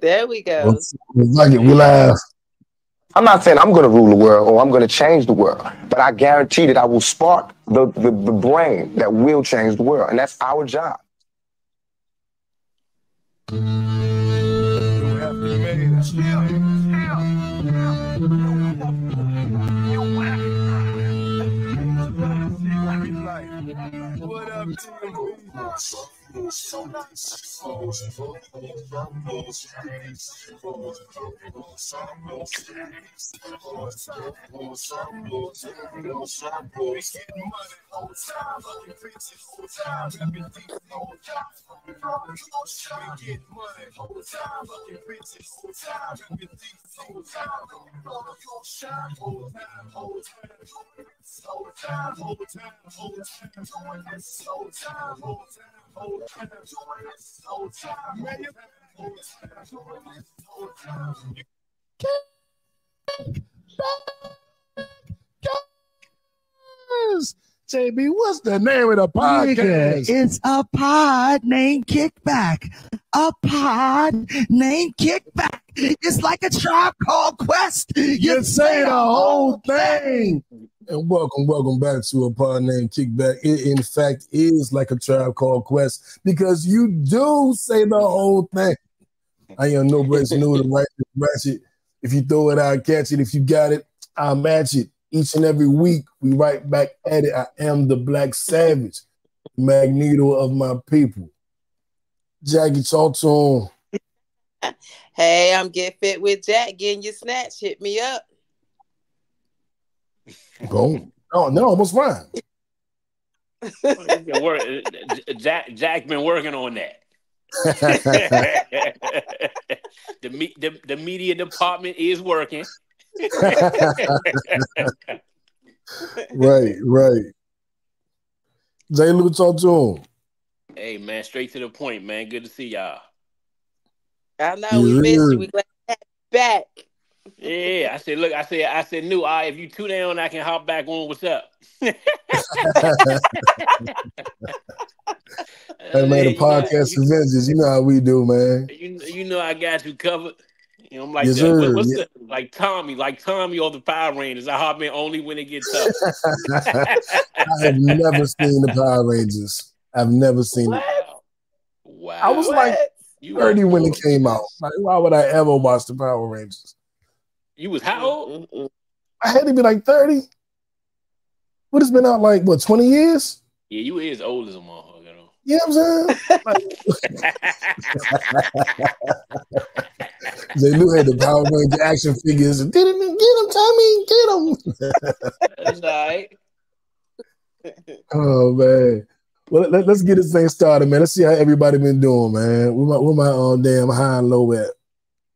There we go. Like it, we laugh. I'm not saying I'm going to rule the world or I'm going to change the world, but I guarantee that I will spark the brain that will change the world, and that's our job. What up, JB, what's the name of the podcast? It's a pod named Kickback. A pod named Kickback. It's like a Tribe Called Quest. You say the whole thing. And welcome back to a pod named Kickback. It, in fact, is like a Tribe Called Quest because you do say the whole thing. I am no brace new to right ratchet. If you throw it, I'll catch it. If you got it, I'll match it. Each and every week, we right back at it. I am the Black Savage, Magneto of my people. Jackie, talk to him. Hey, I'm Get Fit with Jack, getting your snatch. Hit me up. Boom. Oh, no, almost fine. Jack been working on that. The media department is working. Right. Jay Lou, talk to him. Hey man, straight to the point, man. Good to see y'all. I know we missed you. We glad to have you back. Yeah, I said, look, I said, new. If you two down, I can hop back on. What's up? Hey man, the podcast Avengers. You know how we do, man. You know I got you covered. You know, I'm like, yes, like Tommy or the Power Rangers. I hop in only when it gets tough. I have never seen the Power Rangers. I've never seen it. Wow. I was like 30 when it came out. Like, why would I ever watch the Power Rangers? You was how old? I had to be like 30. What has been out like, 20 years? Yeah, you is old as a motherfucker, though. You know what I'm saying? They knew had the Power Ranger action figures. Get him, Tommy, get him. That's all right. Oh, man. Well, let's get this thing started, man. Let's see how everybody been doing, man. Where my damn high and low at?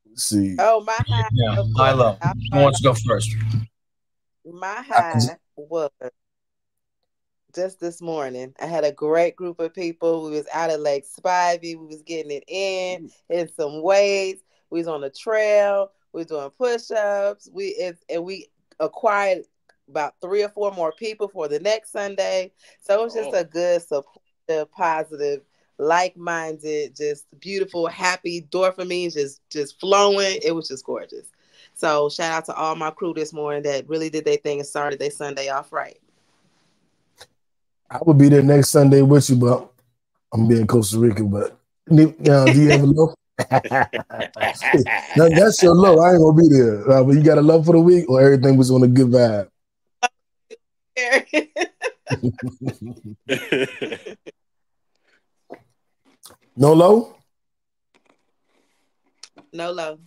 Let's see. Oh, my high. Yeah, high low. Who wants to go first? My high was just this morning. I had a great group of people. We was out at Lake Spivey. We was getting it in some weights. We was on the trail. We was doing push-ups. We acquired about 3 or 4 more people for the next Sunday. So it was just a good, supportive, positive, like-minded, just beautiful, happy dopamine just flowing. It was just gorgeous. So shout out to all my crew this morning that really did their thing and started their Sunday off right. I will be there next Sunday with you, but I'm being Costa Rica. But do you have a low? That's your low. I ain't gonna be there. But you got a love for the week, or everything was on a good vibe? No low? No low.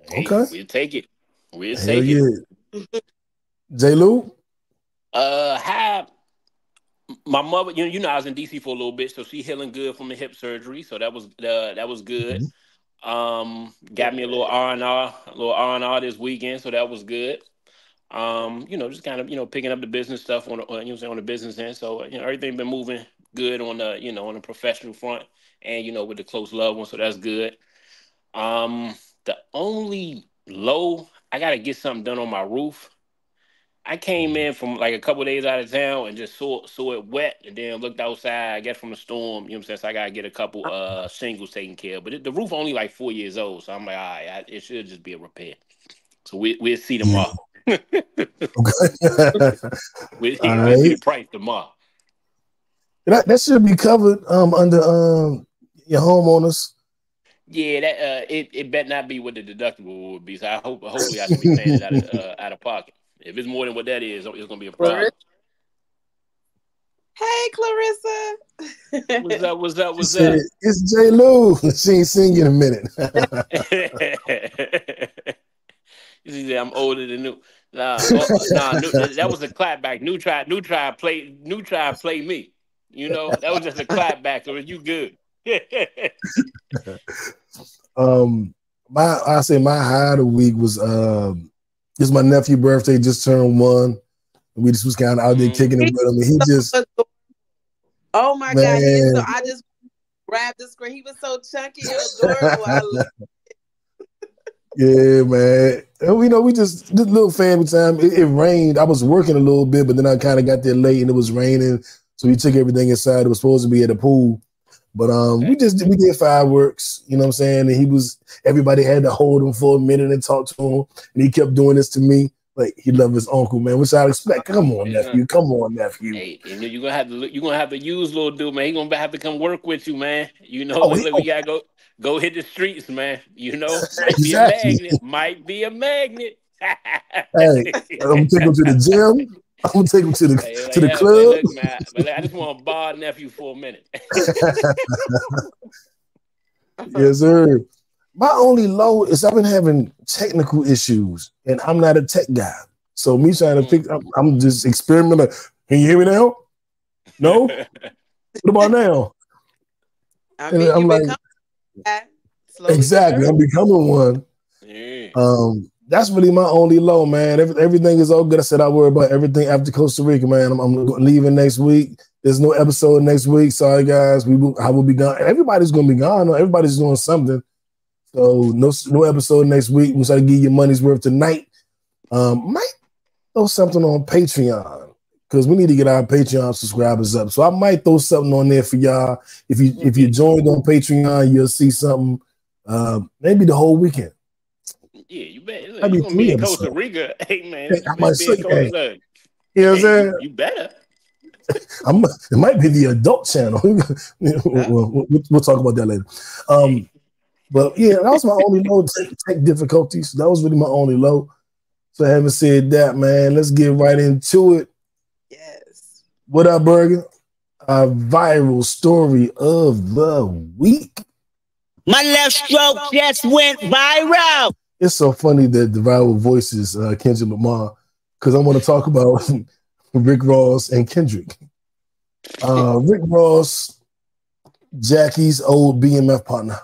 Hey, okay. We'll take it. it. J. Lou? My mother, you know, I was in DC for a little bit, so she healing good from the hip surgery, so that was good. Got me a little R&R this weekend, so that was good. Just kind of picking up the business stuff on the business end. So everything been moving good on the on the professional front, and with the close loved one, so that's good. The only low, I gotta get something done on my roof. I came in from like a couple of days out of town and just saw it wet, and then looked outside, I guess from the storm, you know what I'm saying? So I gotta get a couple shingles taken care of. But the roof only like 4 years old, so I'm like, all right, it should just be a repair. So we'll see tomorrow. Okay. we'll see the price tomorrow. That should be covered under your homeowners. Yeah, that it better not be what the deductible would be. So hopefully I should be paying it out of pocket. If it's more than what that is, it's gonna be a problem. Hey, Clarissa. What's up? It's J. Lou. She ain't seen you in a minute. You see, I'm older than new. That was a clapback. New try play me. You know, that was just a clapback. So you good? My high of the week was this my nephew's birthday, just turned 1. We just was kind of out there kicking it with him, and he just oh my God, I just grabbed the screen. He was so chunky and adorable. I love yeah, man. And we just this little family time. It rained. I was working a little bit, but then I kind of got there late and it was raining. So we took everything inside. It was supposed to be at the pool. But we did fireworks, you know what I'm saying? And everybody had to hold him for a minute and talk to him. And he kept doing this to me. Like he loved his uncle, man, which I expect. Come on, nephew. Come on, nephew. Hey, and you're gonna have to use little dude, man. He's gonna have to come work with you, man. You know, we gotta go hit the streets, man. You know, might be a magnet. Hey, I'm gonna take him to the gym. I'm gonna take him to the club. Look, man, but I just want to bar nephew for a minute. Yes, sir. My only low is I've been having technical issues, and I'm not a tech guy. So me trying to fix, I'm just experimenting. Can you hear me now? No. What about now? I mean, I'm like, exactly. I'm becoming one. Yeah. That's really my only low, man. Everything is all good. I said I worry about everything after Costa Rica, man. I'm leaving next week. There's no episode next week. Sorry, guys. I will be gone. Everybody's gonna be gone. Everybody's doing something. So no episode next week. We'll try to give you money's worth tonight. Might throw something on Patreon because we need to get our Patreon subscribers up. So I might throw something on there for y'all. If you joined on Patreon, you'll see something. Maybe the whole weekend. Yeah, you bet. Look, you're gonna be in Costa Rica. Hey man, I might say, you know what I'm saying? You better. It might be the adult channel. We'll talk about that later. But yeah, that was my only low tech difficulties. That was really my only low. So having said that, man, let's get right into it. Yes. What up, Bergen? Our viral story of the week. My left stroke just went viral. It's so funny that the viral voice is Kendrick Lamar, because I want to talk about Rick Ross and Kendrick. Rick Ross, Jackie's old BMF partner.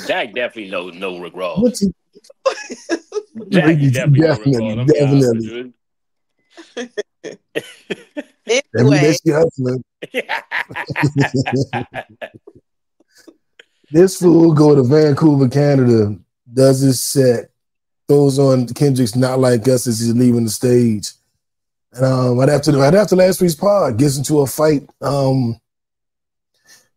Jack definitely know Rick Ross. Definitely. Anyway. This fool go to Vancouver, Canada, does his set, throws on Kendrick's Not Like Us as he's leaving the stage. And right after last week's pod, gets into a fight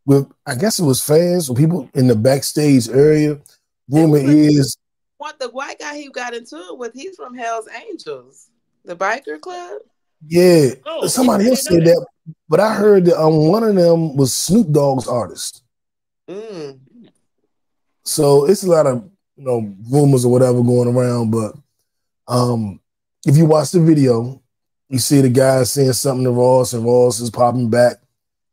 with, I guess it was fans or people in the backstage area. Rumor is what the white guy he got into it with, he's from Hell's Angels, the biker club. Yeah, somebody else said that, but I heard that one of them was Snoop Dogg's artist. So it's a lot of rumors or whatever going around, but if you watch the video, you see the guy saying something to Ross, and Ross is popping back.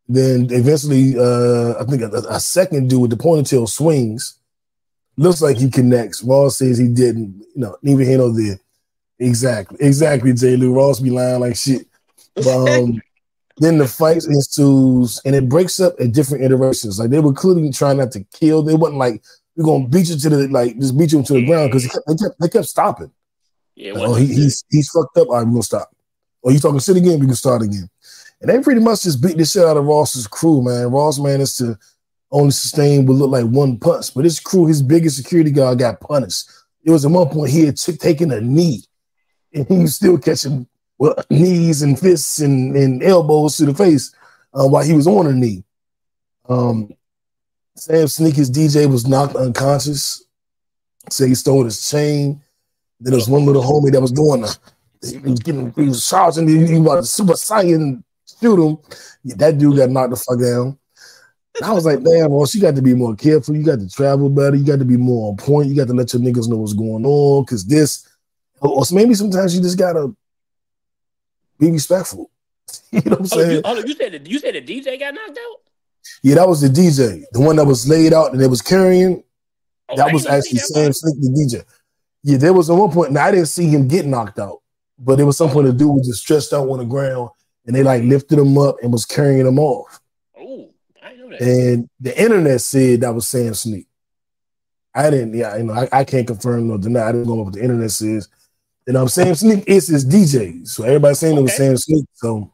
Then eventually, I think a second dude with the ponytail swings. Looks like he connects. Ross says he didn't. Neither here nor there. Exactly. J. Lou. Ross be lying like shit. But, then the fight ensues, and it breaks up at different iterations. Like they were clearly trying not to kill. They wasn't like we're gonna beat you to just beat you to the ground because they kept stopping. Yeah. He's fucked up. All right, we're gonna stop. Oh, you talking shit again? We can start again. And they pretty much just beat the shit out of Ross's crew, man. Ross managed to only sustain what looked like one punch, but his crew, his biggest security guard, got punished. it was at one point he had taken a knee, and he was still catching knees and fists and elbows to the face while he was on a knee. Sam Sneaker's DJ was knocked unconscious. So he stole his chain. Then there was one little homie that was doing he was charging, he was Super Saiyan shoot him. Yeah, that dude got knocked the fuck down. And I was like, damn, well, you got to be more careful. You got to travel better. You got to be more on point. You got to let your niggas know what's going on. Cause or maybe sometimes you just gotta be respectful. You know what I'm saying? You said the DJ got knocked out? Yeah, that was the DJ. The one that was laid out and they was carrying. That was actually Sam Sneak, the DJ. Yeah, there was at one point, and I didn't see him get knocked out, but there was some point the dude was just stretched out on the ground, and they like lifted him up and was carrying him off. Oh, I know that. And the internet said that was Sam Sneak. I didn't, I can't confirm nor deny. I didn't know what the internet says. And Sam Sneak is his DJ, so everybody's saying it was Sam Sneak. So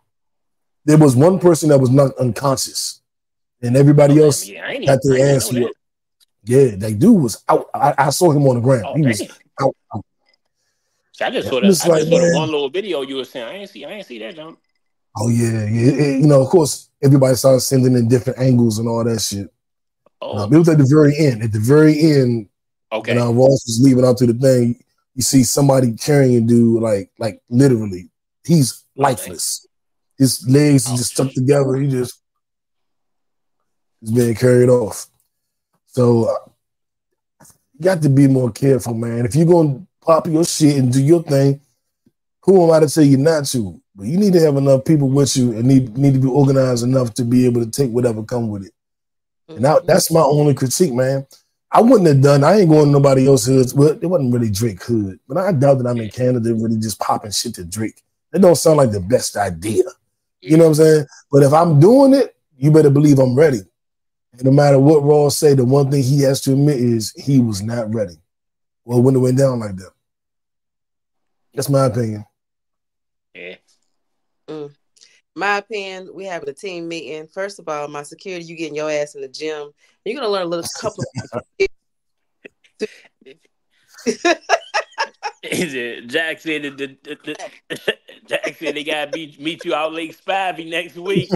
there was one person that was knocked unconscious, and everybody else got their ass whooped. Yeah, that dude was out. I saw him on the ground. He was out. I just saw the one little video you were saying. I ain't see that jump. Oh yeah. Of course, everybody started sending in different angles and all that shit. Oh. It was at the very end. At the very end, when Ross was leaving out to the thing, you see somebody carrying a dude like literally, he's lifeless. His legs are just stuck together. He just is being carried off. So you got to be more careful, man. If you're gonna pop your shit and do your thing, who am I to tell you not to? But you need to have enough people with you and need to be organized enough to be able to take whatever come with it. And that's my only critique, man. I wouldn't have done. I ain't going to nobody else's hood. Well, it wasn't really Drake hood, but I doubt that I'm in Canada really just popping shit to Drake. That don't sound like the best idea. You know what I'm saying? But if I'm doing it, you better believe I'm ready. And no matter what Ross say, the one thing he has to admit is he was not ready. Well, when it went down like that. That's my opinion. Yeah. My opinion, we having a team meeting. First of all, my security, you getting your ass in the gym. You're gonna learn a little couple of Jack said Jack said they gotta meet you out Lake Spivey next week.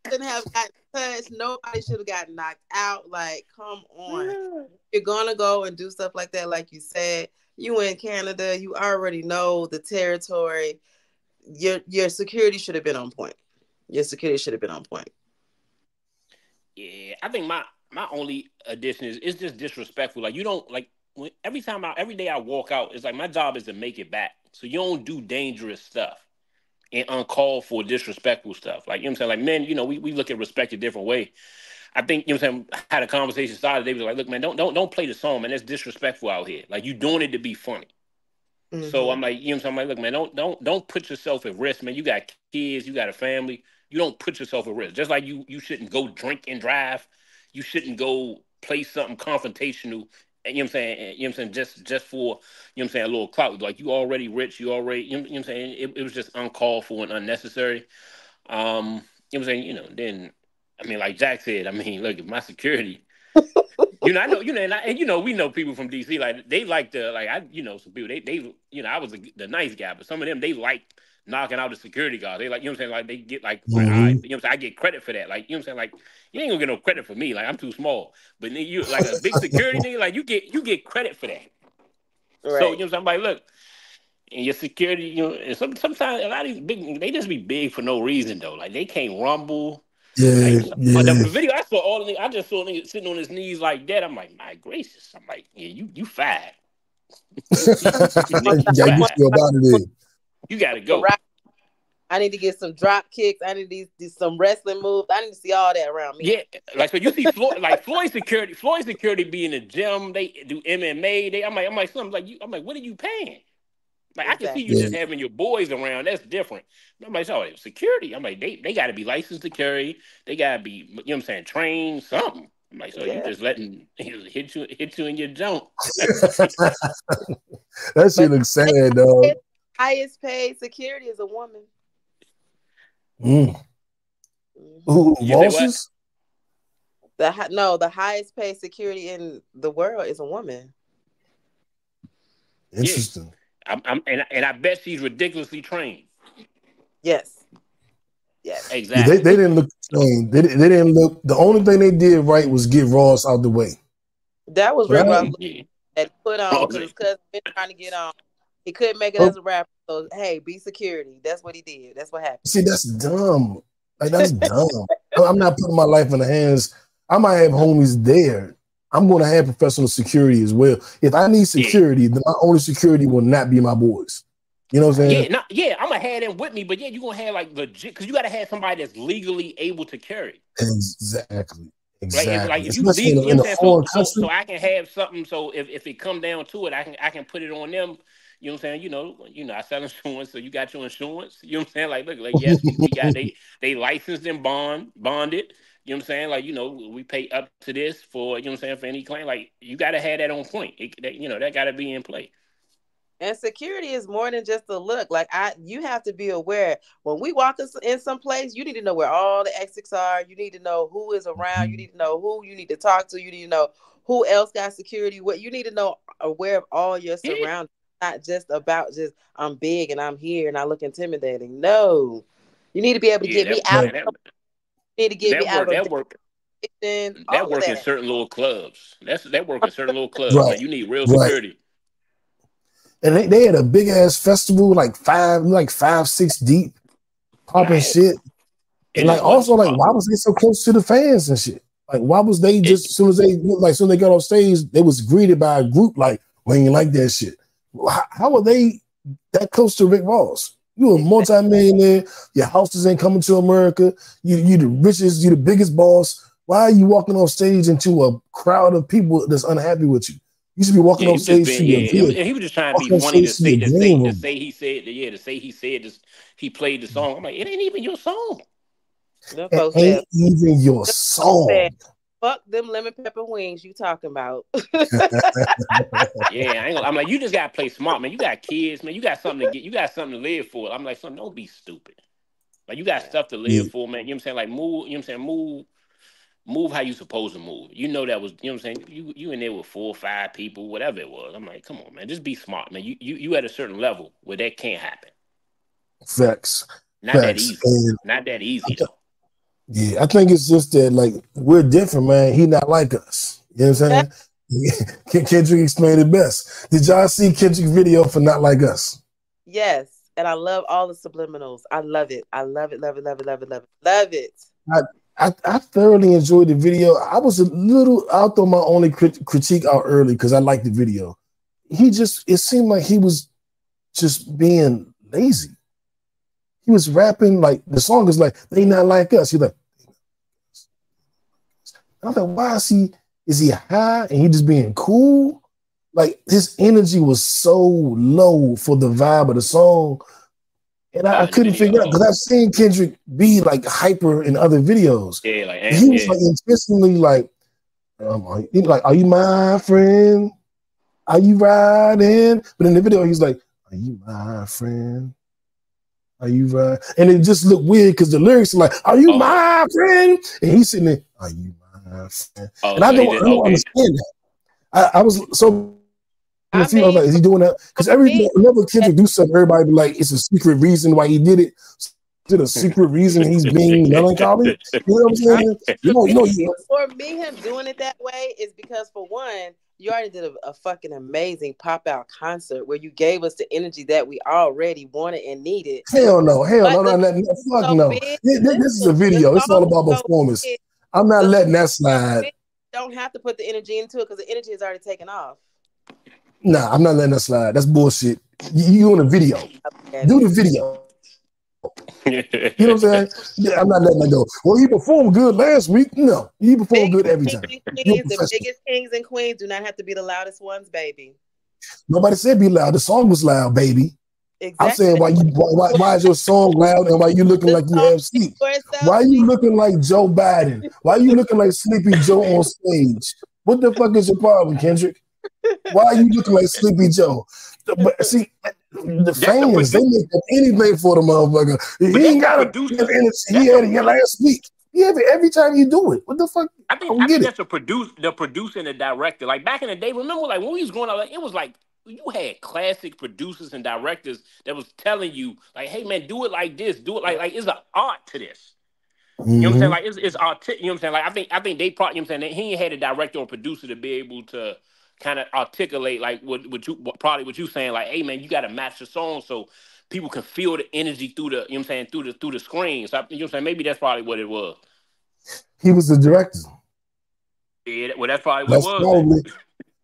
Shouldn't have gotten touched. Nobody should have gotten knocked out. Like, come on. You're gonna go and do stuff like that, like you said. You in Canada, you already know the territory. Your security should have been on point. Your security should have been on point. Yeah, I think my only addition is it's just disrespectful. Like, you don't every day I walk out, it's like my job is to make it back. So you don't do dangerous stuff and uncalled for disrespectful stuff. Like, you know what I'm saying? Like, men, we look at respect a different way. I think, you know what I'm saying, I had a conversation started. They was like, look, man, don't play the song, man. That's disrespectful out here. Like, you doing it to be funny. Mm-hmm. So I'm like, you know what I'm saying? I'm like, look, man, don't put yourself at risk, man. You got kids, you got a family. You don't put yourself at risk. Just like you shouldn't go drink and drive. You shouldn't go play something confrontational. And, you know what I'm saying? Just for, you know what I'm saying, a little clout. Like, you already rich, you know what I'm saying? It was just uncalled for and unnecessary. You know what I'm saying? Then, I mean, like Jack said, I mean, look, my security, I know, we know people from DC, like, they like to, like, some people, they I was the nice guy, but some of them, they like knocking out the security guard. They like, you know what I'm saying? Like, they get like, you know what I'm saying? I get credit for that. Like, you know what I'm saying? Like, you ain't gonna get no credit for me. Like, I'm too small. But then you, like, a big security nigga, like, you get credit for that. Right. So, you know what I'm saying? I'm like, look, and your security, and sometimes a lot of these big, they just be big for no reason, though. Like, they can't rumble. Yeah, But the video I saw, I just saw niggas sitting on his knees like that. I'm like, my gracious. I'm like, yeah, you fat. You gotta go. I need to get some drop kicks. I need to do some wrestling moves. I need to see all that around me. Yeah, like, so you see Floyd security be in the gym. They do MMA. I'm like, what are you paying? Like, exactly. I can see you just having your boys around. That's different. I'm like, oh, security. I'm like, they got to be licensed to carry. They got to be, you know what I'm saying, trained, something. I'm like, so you just letting hit you in your junk. That shit looks sad, dog. Highest paid security is a woman. Who, bosses? The highest paid security in the world is a woman. Interesting. And I bet she's ridiculously trained. Yes. Yes. Exactly. They didn't look trained. They didn't look. The only thing they did right was get Ross out the way. That was Rick Ross that he put on because his cousin been trying to get on. He couldn't make it as a rapper. So hey, be security. That's what he did. That's what happened. See, that's dumb. Like that's dumb. I'm not putting my life in the hands. I might have homies there. I'm going to have professional security as well. If I need security, then my only security will not be my boys. You know what I'm saying? I'm gonna have them with me, but you're gonna have like legit because you gotta have somebody that's legally able to carry. Exactly. Like if you legal, in a foreign country, so I can have something. So if it come down to it, I can put it on them. You know what I'm saying? You know, I sell insurance, so you got your insurance. You know what I'm saying? Like, look, like yes, we got they licensed and bonded. You know what I'm saying? Like, you know, we pay up to this for, you know what I'm saying, for any claim. Like, you got to have that on point. That got to be in play. And security is more than just a look. Like, you have to be aware. When we walk in some place, you need to know where all the exits are. You need to know who is around. You need to know who you need to talk to. You need to know who else got security. What you need to know, aware of all your surroundings. Not just about I'm big and I'm here and I look intimidating. No. You need to be able to get me out of need to get me out of that work in certain little clubs. That work in certain little clubs. Right. Man, you need real security. And they had a big ass festival, like 5-6 deep, popping shit. And like also like why was they so close to the fans and shit? Like why was they just as soon as they got off stage, they was greeted by a group like, we ain't like that shit. How are they that close to Rick Ross? You a multi-millionaire. Your houses ain't coming to America. You the richest. You the biggest boss. Why are you walking off stage into a crowd of people that's unhappy with you? You should be walking off stage. He was just trying to be funny to say he said this. He played the song. I'm like, it ain't even your song. It ain't even your song. Fuck them lemon pepper wings you talking about. I'm like, you just gotta play smart, man. You got kids, man. You got something to live for. I'm like, son, don't be stupid. Like you got stuff to live for, man. You know what I'm saying? Like move, you know what I'm saying? Move how you supposed to move. You know that was, you know what I'm saying? You in there with 4 or 5 people, whatever it was. I'm like, come on, man. Just be smart, man. You at a certain level where that can't happen. Facts. That easy. Not that easy though. Yeah, I think it's just that, like, we're different, man. He not like us. You know what I'm saying? Kendrick explained it best. Did y'all see Kendrick's video for Not Like Us? Yes, and I love all the subliminals. I love it. I love it, love it, love it, love it, love it. Love it. I thoroughly enjoyed the video. I'll throw my only critique out early because I liked the video. It seemed like he was just being lazy. He was rapping like the song is like, they not like us. He's like, I was like, why is he high and he just being cool? Like his energy was so low for the vibe of the song. And I couldn't figure out because I've seen Kendrick be like hyper in other videos. Yeah, like he was like intentionally like, are you my friend? Are you riding? But in the video, he's like, are you my friend? Are you right? And it just looked weird because the lyrics are like, are you my friend? And he's sitting there, are you my friend? And I don't understand that. I was so confused. I was like, is he doing that? Because whenever Kendrick do something, everybody be like, it's a secret reason why he did it. Is it a secret reason he's being melancholy? You know what I'm saying? For me, him doing it that way is because, for one, you already did a fucking amazing pop-out concert where you gave us the energy that we already wanted and needed. Hell no. Fuck no. This is a video. It's all about performance. I'm not letting that slide. Don't have to put the energy into it because the energy is already taken off. Nah, I'm not letting that slide. That's bullshit. You on a video. Do the video. You know what I'm saying? Yeah, I'm not letting that go. Well, he performed good last week. No, he performed good every time. The biggest kings and queens do not have to be the loudest ones, baby. Nobody said be loud. The song was loud, baby. Exactly. I'm saying why is your song loud and why you looking like you have sleep? Why are you looking like Joe Biden? Why are you looking like Sleepy Joe on stage? What the fuck is your problem, Kendrick? Why are you looking like Sleepy Joe? But see, the fans, they make up anything for the motherfucker. He ain't got to do the energy he had last week. Yeah, but every time you do it, what the fuck? I think that's the producer and the director. Like back in the day, remember, like when we was going out, like, it was like you had classic producers and directors that was telling you, like, hey man, do it like this, do it like it's an art to this. You know what I'm saying? Like it's art. You know what I'm saying? Like I think they probably, you know what I'm saying, he ain't had a director or producer to be able to kind of articulate like what you saying, like, hey man, you got to match the song so people can feel the energy through the, you know what I'm saying, through the screen. So you know what I'm saying, maybe that's probably what it was. He was the director. Yeah, well, that's probably what it was. Probably.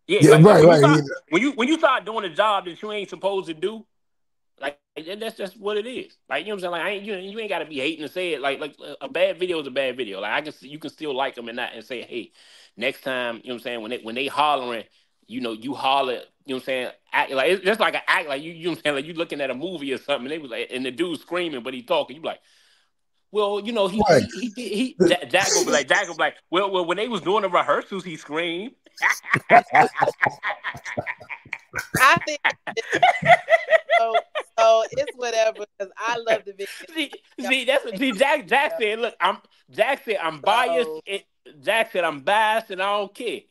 Yeah, like, right. When you start doing a job that you ain't supposed to do, like that's just what it is. Like, you know what I'm saying? Like you ain't got to be hating to say it. Like a bad video is a bad video. Like you can still like them and say, hey, next time, you know what I'm saying, when they hollering, you know, you holler, you know what I'm saying, act like it's just like an act like you know what I'm saying, like you looking at a movie or something, and they was like, and the dude's screaming, but he talking, you be like, well, you know, Jack will be like, well, when they was doing the rehearsals, he screamed. I think so it's whatever because I love the video. Jack said, look, I'm biased. Jack said I'm biased and I don't care.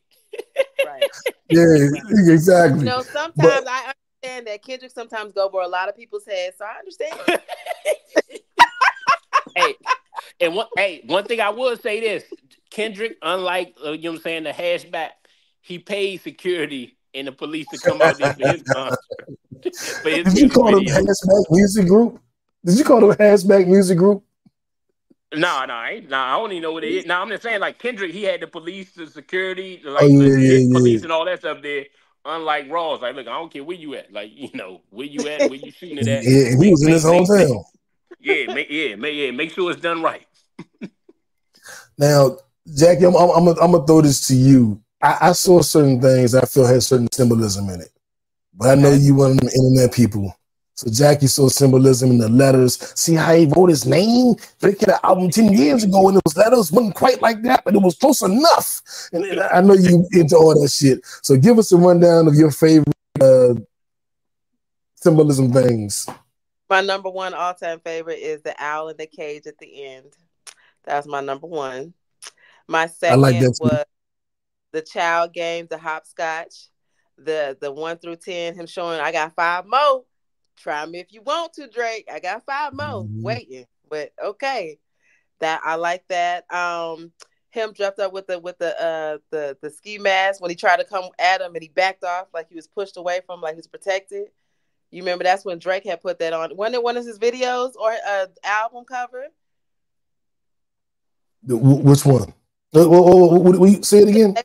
Right. Yeah, exactly. You know, sometimes I understand that Kendricks sometimes go over a lot of people's heads, so I understand. One thing I would say this, Kendrick, unlike you know what I'm saying, the hashback, he paid security and the police to come out there for his concert. Did you call them Hashback Music Group? Did you call them Hashback Music Group? No, I don't even know what it is. Now I'm just saying, like Kendrick, he had the police, the security, like police and all that stuff there. Unlike Ross, like, look, I don't care where you at, like, you know, where you at, where you shooting it at. Yeah, he was in his hometown. Make sure it's done right. Now, Jackie, I'm gonna throw this to you. I saw certain things I feel had certain symbolism in it, but I know you one of them internet people. So Jackie saw symbolism in the letters. See how he wrote his name? Breaking the album 10 years ago, and those letters wasn't quite like that, but it was close enough. And I know you into all that shit. So give us a rundown of your favorite symbolism things. My number one all-time favorite is the owl in the cage at the end. That's my number one. My second was the child game, the hopscotch, the 1 through 10, him showing I got 5 more. Try me if you want to, Drake. I got 5 more waiting. But okay. That I like that. Him dressed up with the ski mask when he tried to come at him and he backed off like he was pushed away from, like he was protected. You remember that's when Drake had put that on. Wasn't it one of his videos or album cover? Which one? Say it again.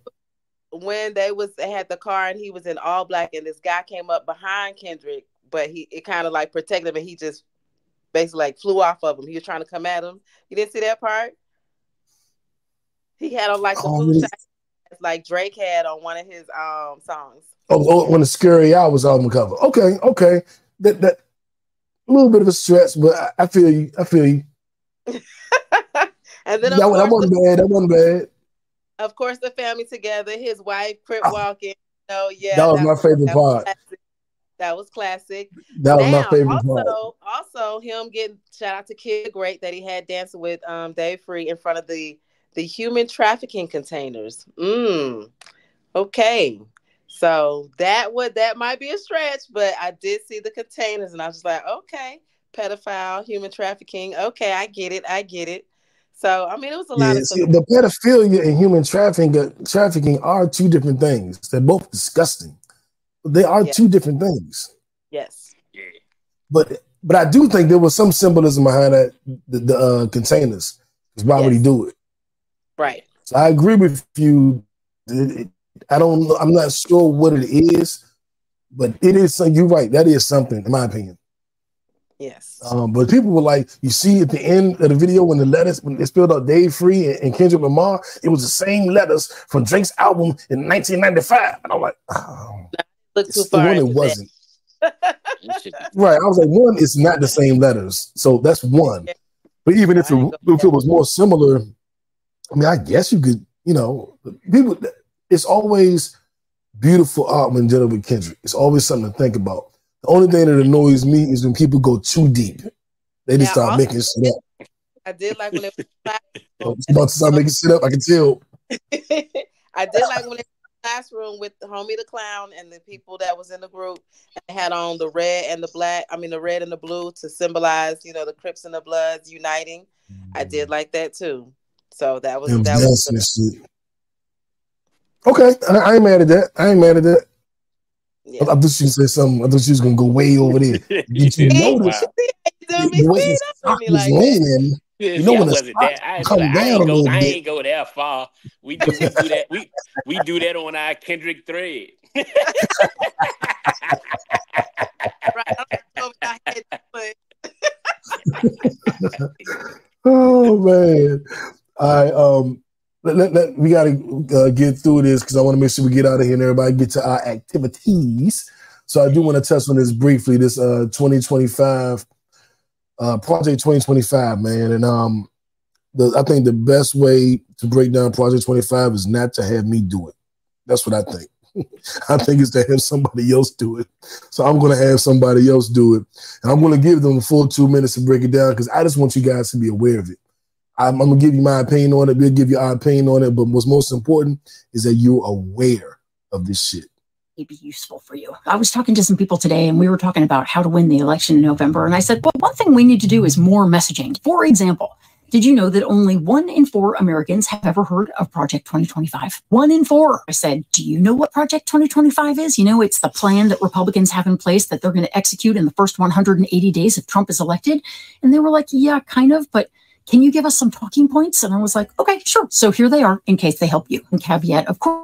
When they had the car and he was in all black and this guy came up behind Kendrick, but it kind of like protected him and he just basically like flew off of him. He was trying to come at him. You didn't see that part? He had on like the blue jacket like Drake had on one of his songs. Oh, when the Scary Hour was album cover. Okay. That a little bit of a stretch, but I feel you. And then that wasn't bad. Of course, the family together, his wife crip walking. That was my favorite part. That was classic. That was my favorite part. Also, him getting shout out to Kid Great that he had dancing with Dave Free in front of the human trafficking containers. Okay. So that might be a stretch, but I did see the containers and I was just like, okay, pedophile, human trafficking. Okay, I get it. So I mean, it was a lot of stuff. The pedophilia and human trafficking are two different things. They're both disgusting. They are two different things. Yes. Yeah. But I do think there was some symbolism behind that. The containers. Because why would he do it? Right. So I agree with you. I don't know. I'm not sure what it is, but it is. You're right. That is something, in my opinion. Yes. But people were like, you see at the end of the video when they spelled out Dave Free and Kendrick Lamar, it was the same letters from Drake's album in 1995. And I'm like, look too far. It wasn't. Right. I was like, one, it's not the same letters. So that's one. But even if it was more similar, I mean, I guess you could, people, it's always beautiful art when dealing with Kendrick. It's always something to think about. The only thing that annoys me is when people go too deep. They just start making shit up. I did like when they It's about to start making shit up. I can tell. I did like when they were in the classroom with Homie the Clown and the people that was in the group and had on the red and the black. I mean, the red and the blue to symbolize, the Crips and the Bloods uniting. I did like that too. So that was shit. Okay, I ain't mad at that. Yeah. I thought she said something. I thought she was gonna go way over there. Did you notice? The way the stock was raining. You know when I ain't go that far. We do that. We do that on our Kendricks thread. Oh man! All right, we gotta get through this because I want to make sure we get out of here and everybody get to our activities. So I do want to touch on this briefly. This 2025 Project 2025, man, and I think the best way to break down Project 25 is not to have me do it. That's what I think. I think it's to have somebody else do it. So I'm going to have somebody else do it, and I'm going to give them a full 2 minutes to break it down because I just want you guys to be aware of it. I'm going to give you my opinion on it. We'll give you our opinion on it, but what's most important is that you're aware of this shit. It'd be useful for you. I was talking to some people today and we were talking about how to win the election in November. And I said, well, one thing we need to do is more messaging. For example, did you know that only 1 in 4 Americans have ever heard of Project 2025? 1 in 4. I said, do you know what Project 2025 is? It's the plan that Republicans have in place that they're going to execute in the first 180 days if Trump is elected. And they were like, yeah, kind of, but can you give us some talking points? And I was like, okay, sure. So here they are in case they help you. And caveat, of course,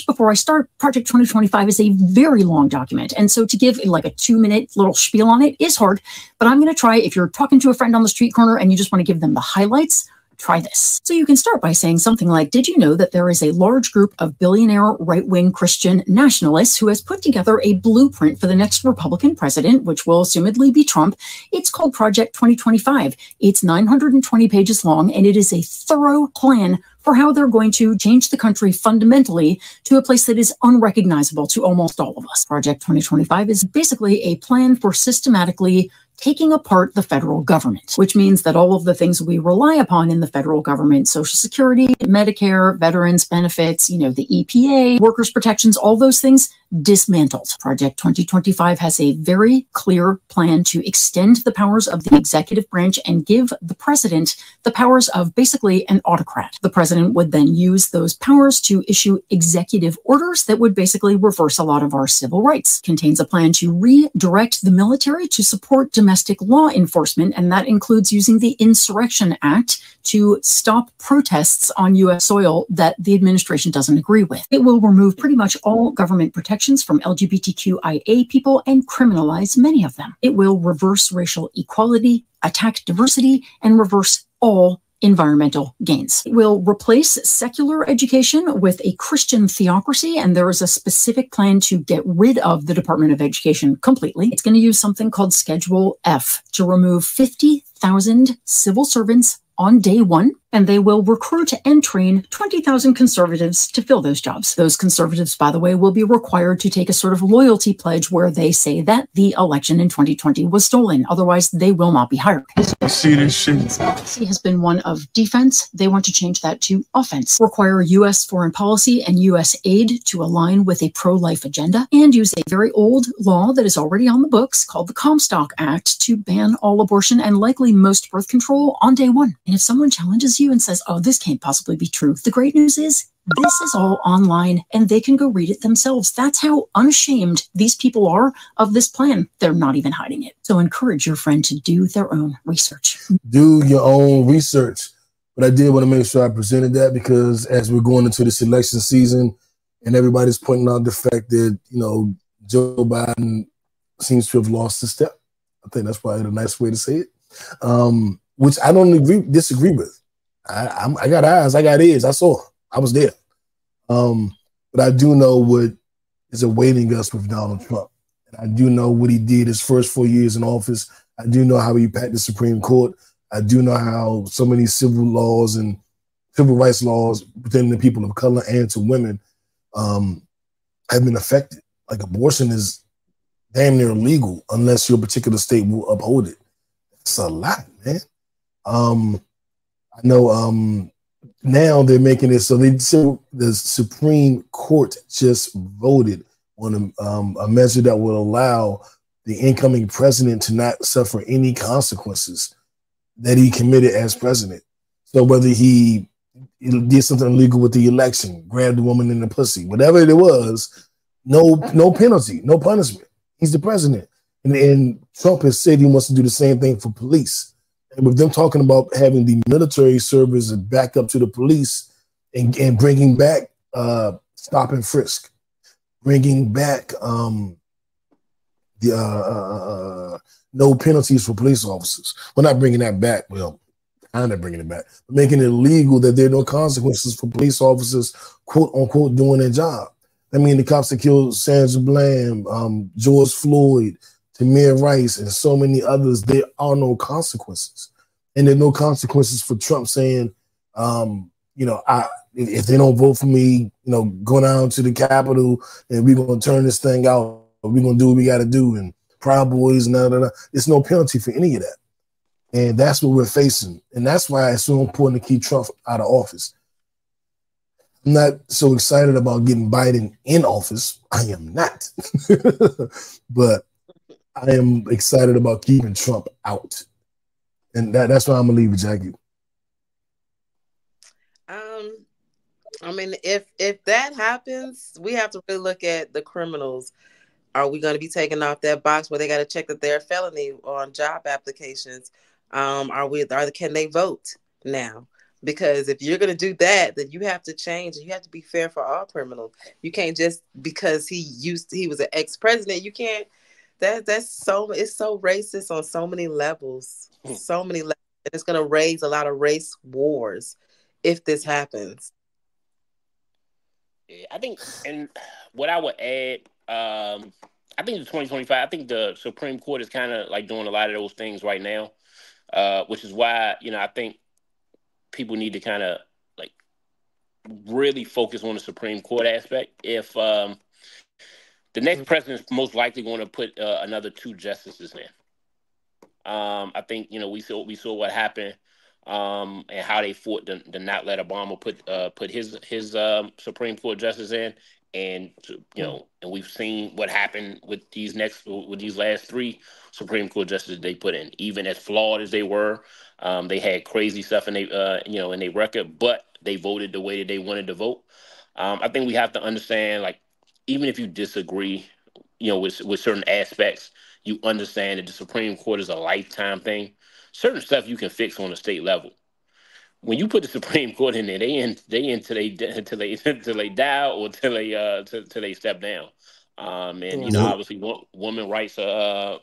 before I start, Project 2025 is a very long document. And so to give like a 2-minute little spiel on it is hard, but I'm going to try. If you're talking to a friend on the street corner and you just want to give them the highlights, try this. So you can start by saying something like, did you know that there is a large group of billionaire right-wing Christian nationalists who has put together a blueprint for the next Republican president, which will assumedly be Trump? It's called Project 2025. It's 920 pages long, and it is a thorough plan for how they're going to change the country fundamentally to a place that is unrecognizable to almost all of us. Project 2025 is basically a plan for systematically taking apart the federal government, which means that all of the things we rely upon in the federal government, Social Security, Medicare, veterans benefits, the EPA, workers' protections, all those things, dismantled. Project 2025 has a very clear plan to extend the powers of the executive branch and give the president the powers of basically an autocrat. The president would then use those powers to issue executive orders that would basically reverse a lot of our civil rights. It contains a plan to redirect the military to support domestic law enforcement, and that includes using the Insurrection Act to stop protests on U.S. soil that the administration doesn't agree with. It will remove pretty much all government protections from LGBTQIA people and criminalize many of them. It will reverse racial equality, attack diversity, and reverse all environmental gains. It will replace secular education with a Christian theocracy, and there is a specific plan to get rid of the Department of Education completely. It's going to use something called Schedule F to remove 50,000 civil servants on day one, and they will recruit and train 20,000 conservatives to fill those jobs. Those conservatives, by the way, will be required to take a sort of loyalty pledge where they say that the election in 2020 was stolen. Otherwise, they will not be hired. See this shit. Policy has been one of defense. They want to change that to offense. Require U.S. foreign policy and U.S. aid to align with a pro-life agenda, and use a very old law that is already on the books called the Comstock Act to ban all abortion and likely most birth control on day one. And if someone challenges you and says, oh, this can't possibly be true, the great news is this is all online and they can go read it themselves. That's how unashamed these people are of this plan. They're not even hiding it. So encourage your friend to do their own research. Do your own research. But I did want to make sure I presented that because as we're going into this election season and everybody's pointing out the fact that, Joe Biden seems to have lost a step. I think that's probably the nice way to say it. Which I don't disagree with. I got eyes, I got ears, I saw, I was there. But I do know what is awaiting us with Donald Trump. And I do know what he did his first 4 years in office. I do know how he packed the Supreme Court. I do know how so many civil laws and civil rights laws pertaining to people of color and to women have been affected. Like abortion is damn near illegal unless your particular state will uphold it. It's a lot, man. I know now they're making it so the Supreme Court just voted on a measure that will allow the incoming president to not suffer any consequences that he committed as president. So whether he did something illegal with the election, grabbed a woman in the pussy, whatever it was, no penalty, no punishment. He's the president. And Trump has said he wants to do the same thing for police. And with them talking about having the military serve as a backup to the police and bringing back stop and frisk, bringing back no penalties for police officers. We're not bringing that back. Well, kind of bringing it back, but making it illegal that there are no consequences for police officers, quote unquote, doing their job. I mean, the cops that killed Sandra Bland, George Floyd, Tamir Rice, and so many others, there are no consequences. And there are no consequences for Trump saying, if they don't vote for me, go down to the Capitol and we're going to turn this thing out. We're going to do what we got to do. And Proud Boys, there's no penalty for any of that. And that's what we're facing. And that's why it's so important to keep Trump out of office. I'm not so excited about getting Biden in office. I am not. But I am excited about keeping Trump out. And that's why I'm going to leave it, Jackie. I mean, if that happens, we have to really look at the criminals. Are we going to be taking off that box where they got to check that they're a felony on job applications? Can they vote now? Because if you're going to do that, then you have to change and you have to be fair for all criminals. You can't just because he was an ex-president. You can't. It's so racist on so many levels. So many levels. And it's going to raise a lot of race wars if this happens. Yeah, I think, and what I would add, I think the 2025, I think the Supreme Court is kind of like doing a lot of those things right now, which is why, I think people need to kind of like really focus on the Supreme Court aspect. If the next president is most likely going to put another 2 justices in. I think, we saw what happened and how they fought to not let Obama put his Supreme Court justice in. And and we've seen what happened with these last 3 Supreme Court justices they put in. Even as flawed as they were, they had crazy stuff in their record, but they voted the way that they wanted to vote. I think we have to understand, like, even if you disagree, with certain aspects, you understand that the Supreme Court is a lifetime thing. Certain stuff you can fix on a state level. When you put the Supreme Court in there, they in till they die or till they step down. Obviously, women rights are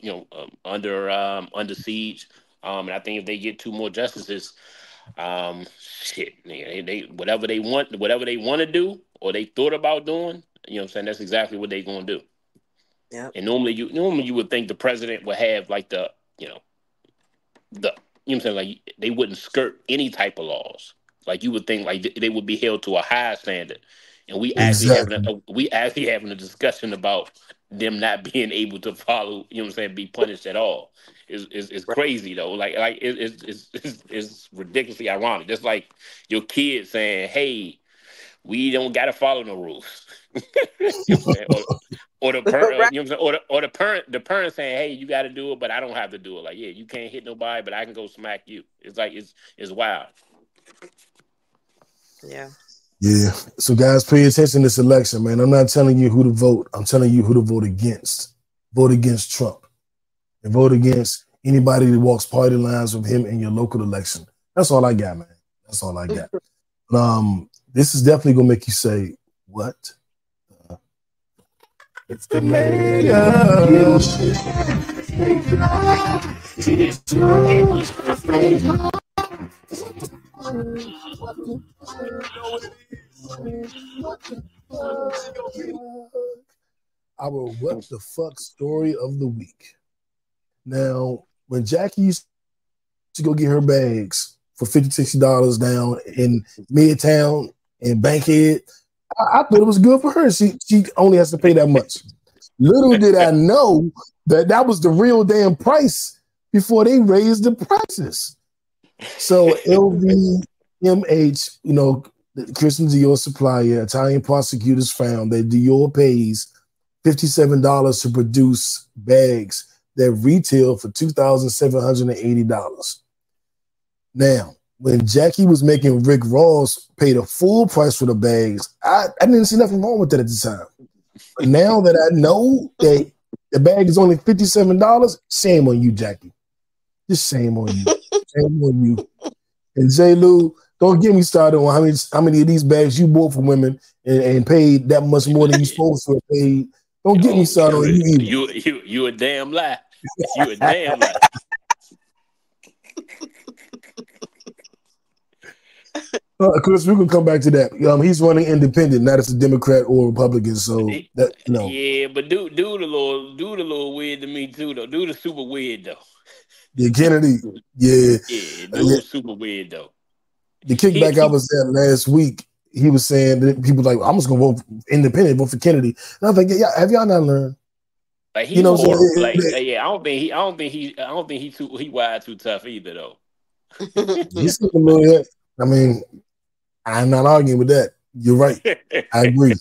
under siege. And I think if they get 2 more justices, they whatever they want to do or they thought about doing, that's exactly what they're going to do. Yeah. And normally you would think the president would have like like they wouldn't skirt any type of laws. Like you would think like they would be held to a higher standard. And we actually having a discussion about them not being able to follow, be punished at all. It's crazy though. Like it's ridiculously ironic. Just like your kid saying, "Hey, we don't gotta follow no rules." Or the parent, the parent saying, "Hey, you got to do it, but I don't have to do it." Like, yeah, you can't hit nobody, but I can go smack you. It's like it's wild. Yeah. Yeah. So, guys, pay attention to this election, man. I'm not telling you who to vote. I'm telling you who to vote against. Vote against Trump, and vote against anybody that walks party lines with him in your local election. That's all I got, man. That's all I got. This is definitely gonna make you say, "What?" It's the mayor. Our what the fuck story of the week. Now, when Jackie used to go get her bags for $50-$60 down in Midtown and Bankhead, I thought it was good for her. She only has to pay that much. Little did I know that was the real damn price before they raised the prices. So LVMH, the Christian Dior supplier, Italian prosecutors found that Dior pays $57 to produce bags that retail for $2,780. Now, when Jackie was making Rick Ross pay the full price for the bags, I didn't see nothing wrong with that at the time. But now that I know that the bag is only $57, shame on you, Jackie. Just shame on you. Shame on you. And J. Lou, don't get me started on how many of these bags you bought for women and paid that much more than you supposed to have paid. Don't get me started on you either. You a damn lie. You a damn lie. Chris, we can come back to that. He's running independent, not as a Democrat or Republican. So that no. Yeah, but do the little weird to me too though. Do the super weird though. Yeah, Kennedy. Yeah. Yeah, dude, super weird though. The kickback I was at last week, he was saying that people like, I'm just gonna vote independent, vote for Kennedy. And I was like, yeah, have y'all not learned? Like he, I don't think he wired too tough either though. He's a little. I mean, I'm not arguing with that. You're right. I agree.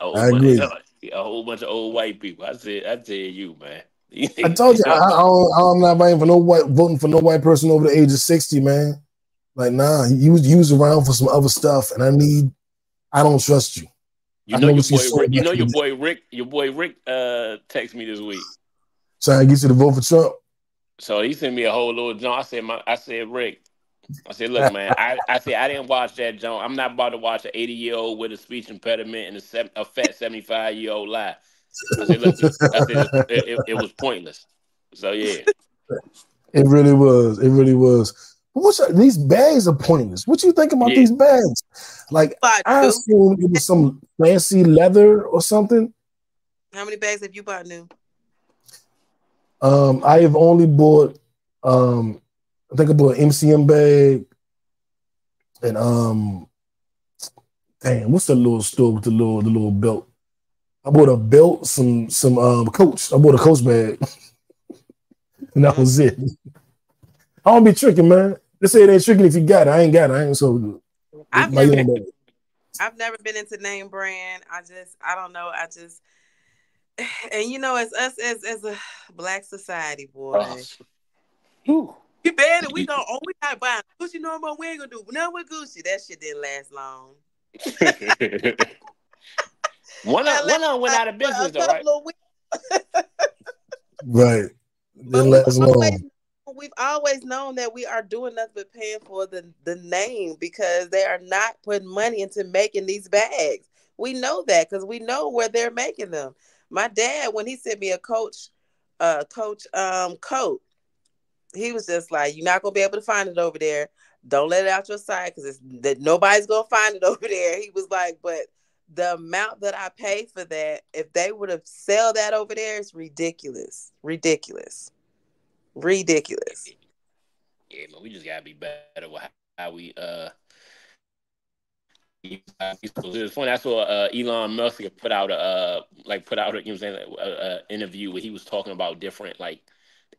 I agree. A whole bunch of old white people. I tell you, man. I told you, I'm not voting for no white person over the age of 60, man. Like, nah, you was around for some other stuff, and I don't trust you. You know your boy Rick texted me this week. Trying to get you to vote for Trump. So he sent me a whole little junk. I said, Rick. I said, look, man. I said I didn't watch that junk. I'm not about to watch an 80-year-old with a speech impediment and a fat 75-year-old lie. I said, look, it was pointless. So yeah, it really was. It really was. These bags are pointless. What you think about these bags? Like, I assume it was some fancy leather or something. How many bags have you bought new? I have only bought. I think I bought an MCM bag, and what's the little store with the little belt? I bought a belt, some Coach. I bought a Coach bag, and that was it. I don't be tricking, man. They say it ain't tricking if you got it. I ain't got it. I ain't so good. I've never been into name brand. I don't know. And it's us as a black society, boy. You bad and we not buying Gucci no more. We ain't gonna do nothing with Gucci. That shit didn't last long. One of them went out of business though, right? Right. Didn't last long. We've always known that we are doing nothing but paying for the name because they are not putting money into making these bags. We know that because we know where they're making them. My dad, when he sent me a Coach coat, he was just like, "You're not gonna be able to find it over there. Don't let it out your sight because nobody's gonna find it over there." He was like, "But the amount that I pay for that, if they would have sell that over there, it's ridiculous. Ridiculous. Yeah, man, we just gotta be better with how we It's funny. I saw Elon Musk put out a interview where he was talking about different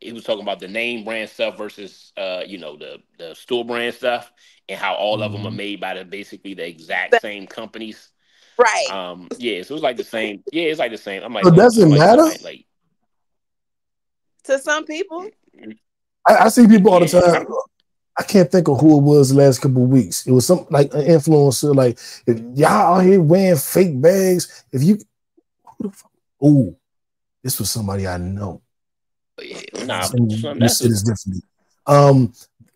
he was talking about the name brand stuff versus the store brand stuff and how all of them are made by basically the exact same companies. Right. So it's like the same. Yeah, it's like the same. I'm like, it doesn't matter. To some people. I see people all the time. I can't think of who it was the last couple of weeks. It was some like an influencer. Like, if y'all out here wearing fake bags, this was somebody I know. This shit is different.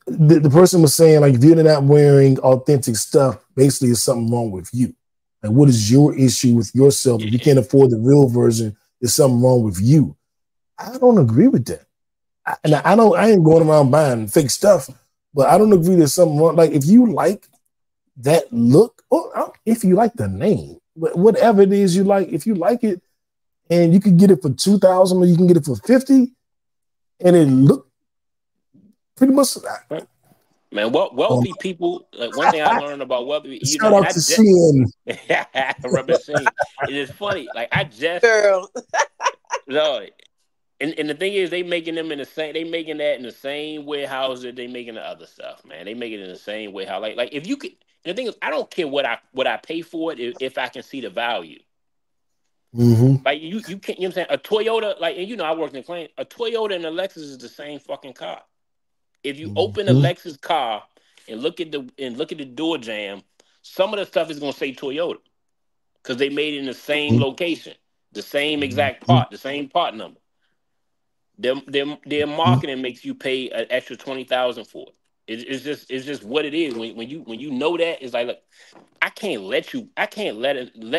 The person was saying, like, if you're not wearing authentic stuff, basically there's something wrong with you. Like, what is your issue with yourself? If you can't afford the real version, there's something wrong with you. I don't agree with that. I ain't going around buying fake stuff, but I don't agree there's something wrong. Like, if you like that look, or if you like the name, whatever it is you like, if you like it, and you can get it for $2,000 or you can get it for $50,000, and it look pretty much. Man, wealthy people. Like, one thing I learned about wealthy. Shout out to CN. It is funny. Like, I just. Girl. Lord, And the thing is, they making that in the same warehouse that they making the other stuff, man. They make it in the same warehouse. Like if you could, and the thing is, I don't care what I pay for it if I can see the value. Like you can't, you know what I'm saying? A Toyota, like, and you know, I work in the claim. A Toyota and a Lexus is the same fucking car. If you open a Lexus car and look at the door jamb, some of the stuff is gonna say Toyota because they made it in the same location, the same exact part, the same part number. Their marketing makes you pay an extra $20,000 for it. It's just what it is. When you know that, it's like, look, I can't let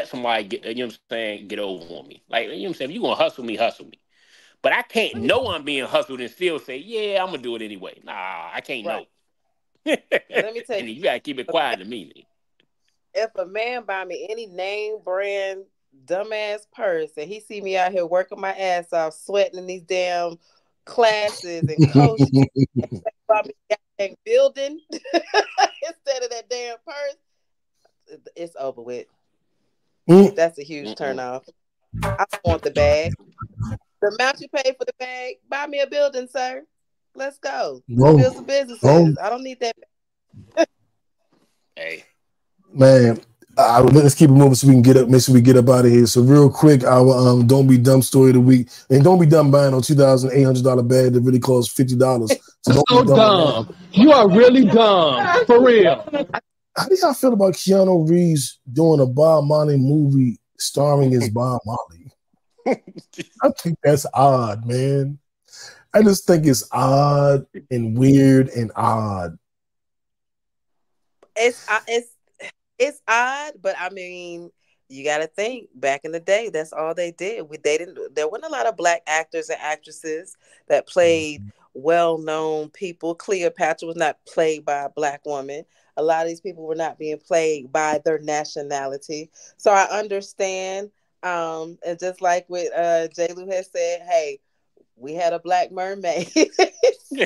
somebody get, you know what I'm saying, get over on me. Like, you know what I'm saying, if you gonna hustle me, hustle me. But I can't know I'm being hustled and still say, yeah, I'm gonna do it anyway. Nah, I can't know. Let me tell you, you gotta keep it quiet to me. If a man buy me any name brand dumbass purse and he see me out here working my ass off, sweating in these damn classes and coaching, and buy me a goddamn building instead of that damn purse, it's over with. That's a huge turn off. I don't want the bag. The amount you pay for the bag, buy me a building, sir. Let's go. Let's build some businesses. I don't need that. Hey, man, let's keep it moving so we can get up. Make sure we get up out of here. So real quick, our don't be dumb story of the week, and don't be dumb buying a $2,800 bag that really costs $50. So don't be dumb. You are really dumb, for real. How do y'all feel about Keanu Reeves doing a Bob Marley movie starring as Bob Marley? I think that's odd, man. I just think it's odd and weird and odd. It's odd, but I mean, you got to think back in the day, that's all they did. There weren't a lot of black actors and actresses that played well-known people. Cleopatra was not played by a black woman. A lot of these people were not being played by their nationality. So I understand. And just like what J. Lou has said, hey, we had a black mermaid. They like,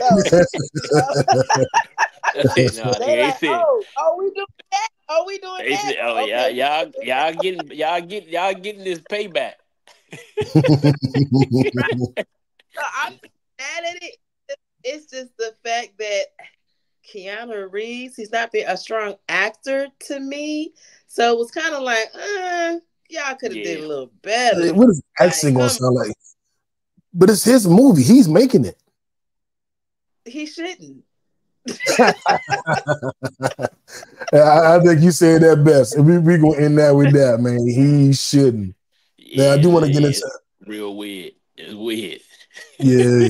oh, we doing that? Oh, we doing that? Said, oh, okay. y'all getting this payback. So I'm mad at it. It's just the fact that Keanu Reeves, he's not been a strong actor to me. So it was kind of like, y'all could have did a little better. What is accent gonna sound like? But it's his movie. He's making it. He shouldn't. I think you said that best. And we gonna end that with that, man. He shouldn't. Yeah, now I do want to get into real weird. It's weird. Yeah.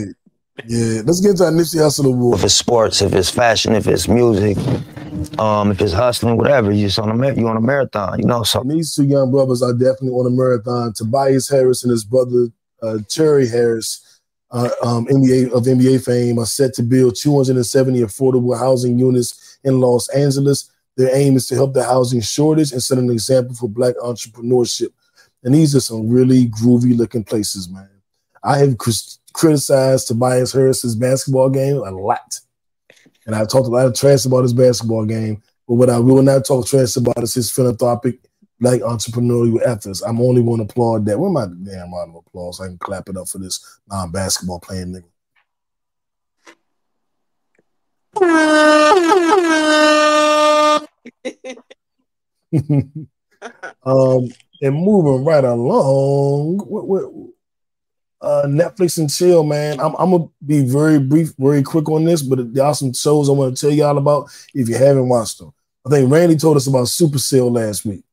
Yeah. Let's get into our Nipsey Hussle award. If it's sports, if it's fashion, if it's music, if it's hustling, whatever, you're on a marathon, you know. So and these two young brothers are definitely on a marathon. Tobias Harris and his brother Cherry Harris, NBA fame, are set to build 270 affordable housing units in Los Angeles. Their aim is to help the housing shortage and set an example for black entrepreneurship. And these are some really groovy looking places, man. I have criticized Tobias Harris's basketball game a lot. And I've talked a lot of trash about his basketball game. But what I will not talk trash about is his philanthropic black entrepreneurial efforts. I'm only going to applaud that. Where my damn round of applause? I can clap it up for this non-basketball playing nigga. And moving right along, Netflix and chill, man. I'm gonna be very brief, very quick on this, but there are some shows I want to tell y'all about if you haven't watched them. I think Randy told us about Supacell last week.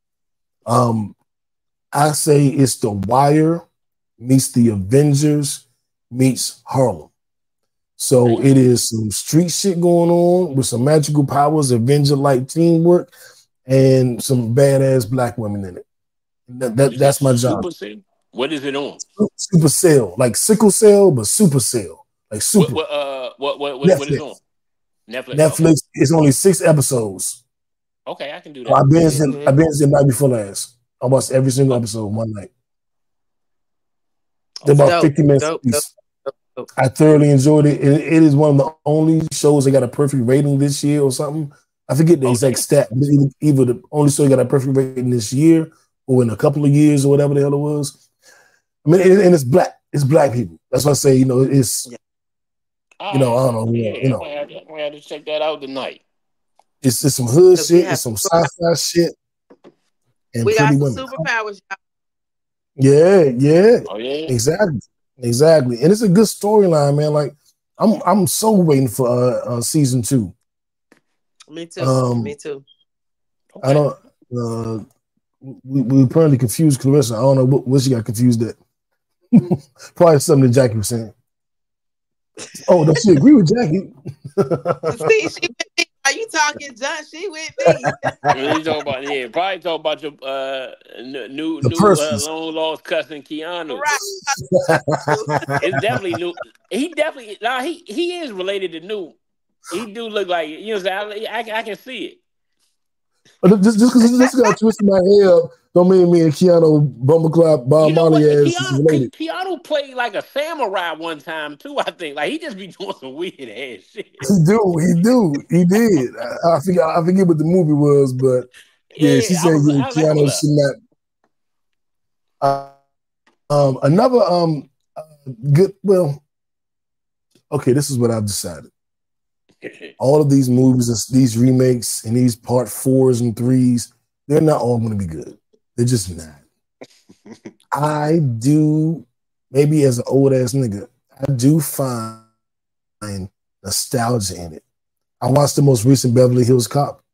I say it's The Wire meets The Avengers meets Harlem. So it is some street shit going on with some magical powers, Avenger-like teamwork, and some badass black women in it. That's my job. What is it on? Supacell, like sickle cell, but Supacell, like super. What is on? Netflix is only 6 episodes. Okay, I can do that. So I binged it night before last. I watched every single episode one night. They're about 50 minutes. I thoroughly enjoyed it. It is one of the only shows that got a perfect rating this year or something. I forget the exact stat, but either the only show that got a perfect rating this year or in a couple of years or whatever the hell it was. I mean, and it's black. it's black people. That's why I say, it's I don't know, I'm gonna have to check that out tonight. It's some hood shit, it's some sci-fi shit, and we pretty got women. Superpowers. Yeah. Oh yeah. Exactly. And it's a good storyline, man. Like I'm so waiting for season 2. Me too. Okay. I don't. We apparently confused Clarissa. I don't know what she got confused at. Probably something that Jackie was saying. Oh, does she agree with Jackie? See, she with me. Are you talking, John? She with me. Probably talking about your new long lost cousin Keanu. Right. It's definitely new. He is related to New. He do look like it. You know what I'm saying? I can see it. Just because this got twisted my head up, don't mean me and Keanu Bumbleclap Bob Molly ass related. Keanu played like a samurai one time too. I think like he just be doing some weird ass shit. He did. I forget what the movie was, but yeah, she said Keanu should not. Another good. Well, okay, this is what I've decided. All of these movies, these remakes, and these part 4s and 3s, they're not all going to be good. They're just not. I do, maybe as an old ass nigga, I do find nostalgia in it. I watched the most recent Beverly Hills Cop,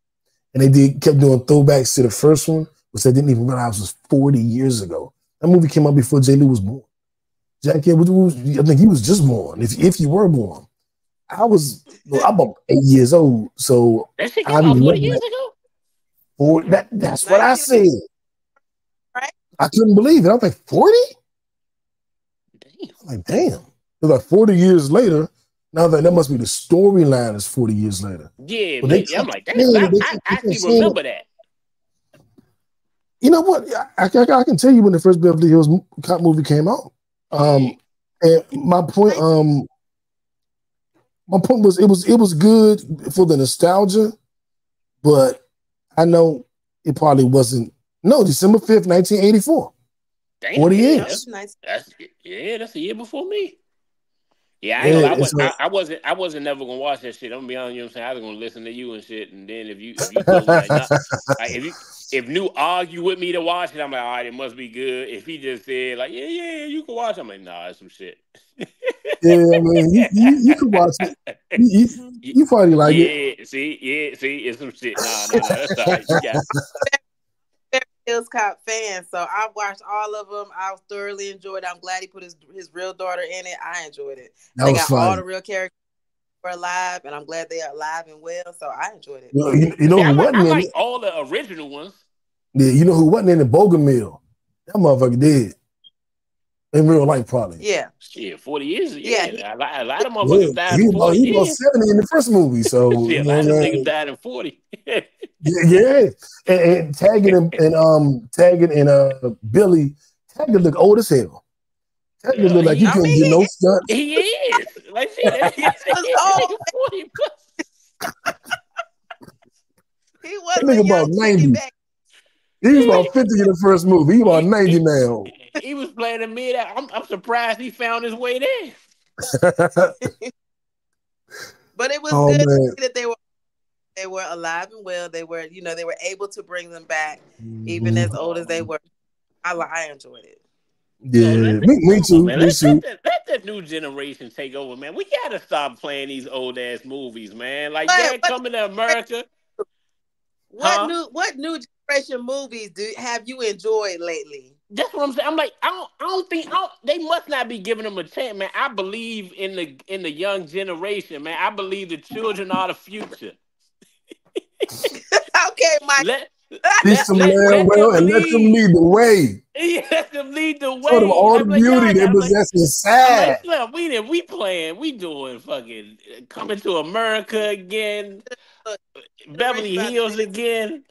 and they kept doing throwbacks to the first one, which I didn't even realize was 40 years ago. That movie came out before J. Lou was born. Jackie, I think he was just born, if you were born. I'm about 8 years old, so that shit came out 40 years ago. That's what I said. Right? I couldn't believe it. I was like 40. I'm like, damn. It was like 40 years later. Now that must be the storyline is 40 years later. Yeah, I'm like, I actually remember that. You know what? I can tell you when the first Beverly Hills Cop movie came out. And my point was it was good for the nostalgia, but I know it probably wasn't. No, December 5th, 1984. Damn, 40 years. That's nice. That's a year before me. Yeah, I wasn't never gonna watch that shit. I'm gonna be honest, you know what I'm saying? I was gonna listen to you and shit, and then if you told me like, nah, if New argue with me to watch it, I'm like, all right, it must be good. If he just said like, yeah, you can watch it, I'm like, nah, that's some shit. Yeah, I mean, you can watch it. You probably like it. See, it's some shit. Nah, that's all right. You got it. Hills Cop fan, so I watched all of them. I thoroughly enjoyed it. I'm glad he put his real daughter in it. I enjoyed it. They got all the real characters were alive, and I'm glad they are alive and well. So I enjoyed it. Well, you know who wasn't in it? All the original ones. Yeah, you know who wasn't in the Bogomil? That motherfucker did. In real life, probably. Yeah. Shit, 40 years. Yeah. A lot of motherfuckers died in 40 years. He was 70 in the first movie, so a lot of niggas died in 40. Yeah. And Taggart and Billy, Taggart look old as hell. Taggart look like he couldn't get no stunts. He is. Like, see, that 40 plus. He was nigga about 90. He was about 50 in the first movie. He about 90 now. He was playing a mid. I'm surprised he found his way there. But it was good that they were alive and well. They were able to bring them back, even as old as they were. I enjoyed it. Yeah, me too. Man, let that new generation take over, man. We gotta stop playing these old ass movies, man. Like Dad Coming to America. What new generation movies have you enjoyed lately? That's what I'm saying. I'm like, I don't think they must not be giving them a chance, man. I believe in the young generation, man. I believe the children are the future. Okay, Mike. Teach them well and let them lead the way. Yeah, let them lead the way. Show them all the beauty they possess inside. Look, we playing, we doing fucking Coming to America again, Beverly Hills again.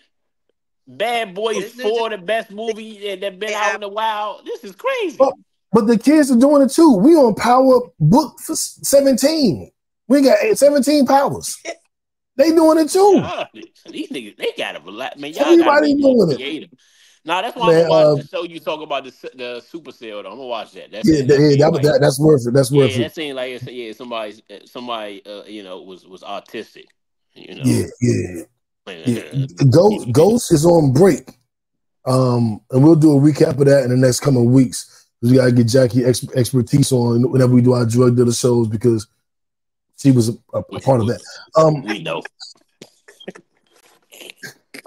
Bad Boys 4, the best movie that been out in a while. This is crazy. But the kids are doing it too. We on Power Book for 17. We got 17 powers. They doing it too. These niggas, they gotta relax, man. Y'all Everybody doing it. Nah, that's why I'm Man, gonna watch the show you talk about the Supacell. Though I'm gonna watch that. That yeah, seems like that's worth it. That's worth yeah, it. that seemed like somebody you know was autistic. You know. Yeah. Ghost is on break. And we'll do a recap of that in the next coming weeks. We gotta get Jackie expertise on whenever we do our drug dealer shows because she was a part of that. We know.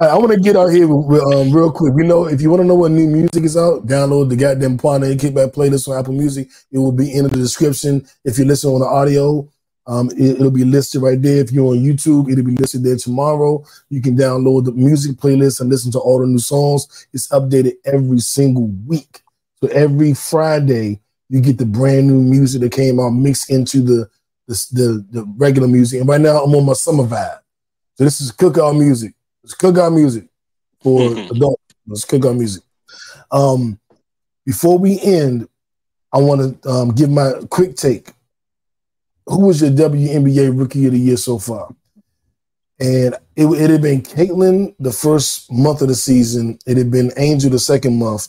I want to get out here real quick. We know if you want to know what new music is out, download the goddamn Pod Named Kickback playlist on Apple Music. It will be in the description. If you listen on the audio, it'll be listed right there. If you're on YouTube, it'll be listed there tomorrow. You can download the music playlist and listen to all the new songs. It's updated every single week. So every Friday, you get the brand new music that came out mixed into the regular music. And right now, I'm on my summer vibe. So this is cookout music. It's cookout music for adults. It's cookout music. Before we end, I want to give my quick take. Who was your WNBA Rookie of the Year so far? And it had been Caitlin the first month of the season. It had been Angel the second month.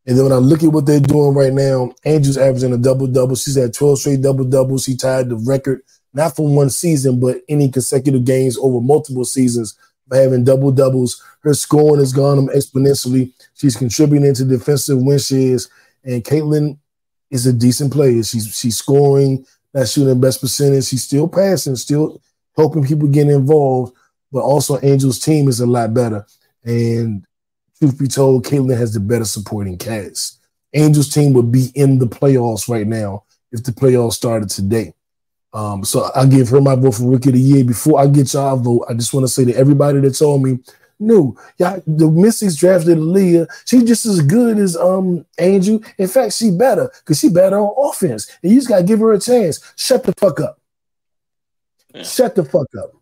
And then when I look at what they're doing right now, Angel's averaging a double-double. She's had 12 straight double-doubles. She tied the record, not for one season, but any consecutive games over multiple seasons by having double-doubles. Her scoring has gone exponentially. She's contributing to defensive win shares. And Caitlin is a decent player. She's scoring, not shooting best percentage. She's still passing, still helping people get involved. But also Angel's team is a lot better. And truth be told, Caitlin has the better supporting cast. Angel's team would be in the playoffs right now if the playoffs started today. So I'll give her my vote for Rookie of the Year. Before I get y'all vote, I just want to say to everybody that told me, no, y'all, the Mystics drafted Aaliyah. She's just as good as Angel. In fact, she better because she better on offense. And you just got to give her a chance. Shut the fuck up. Yeah. Shut the fuck up.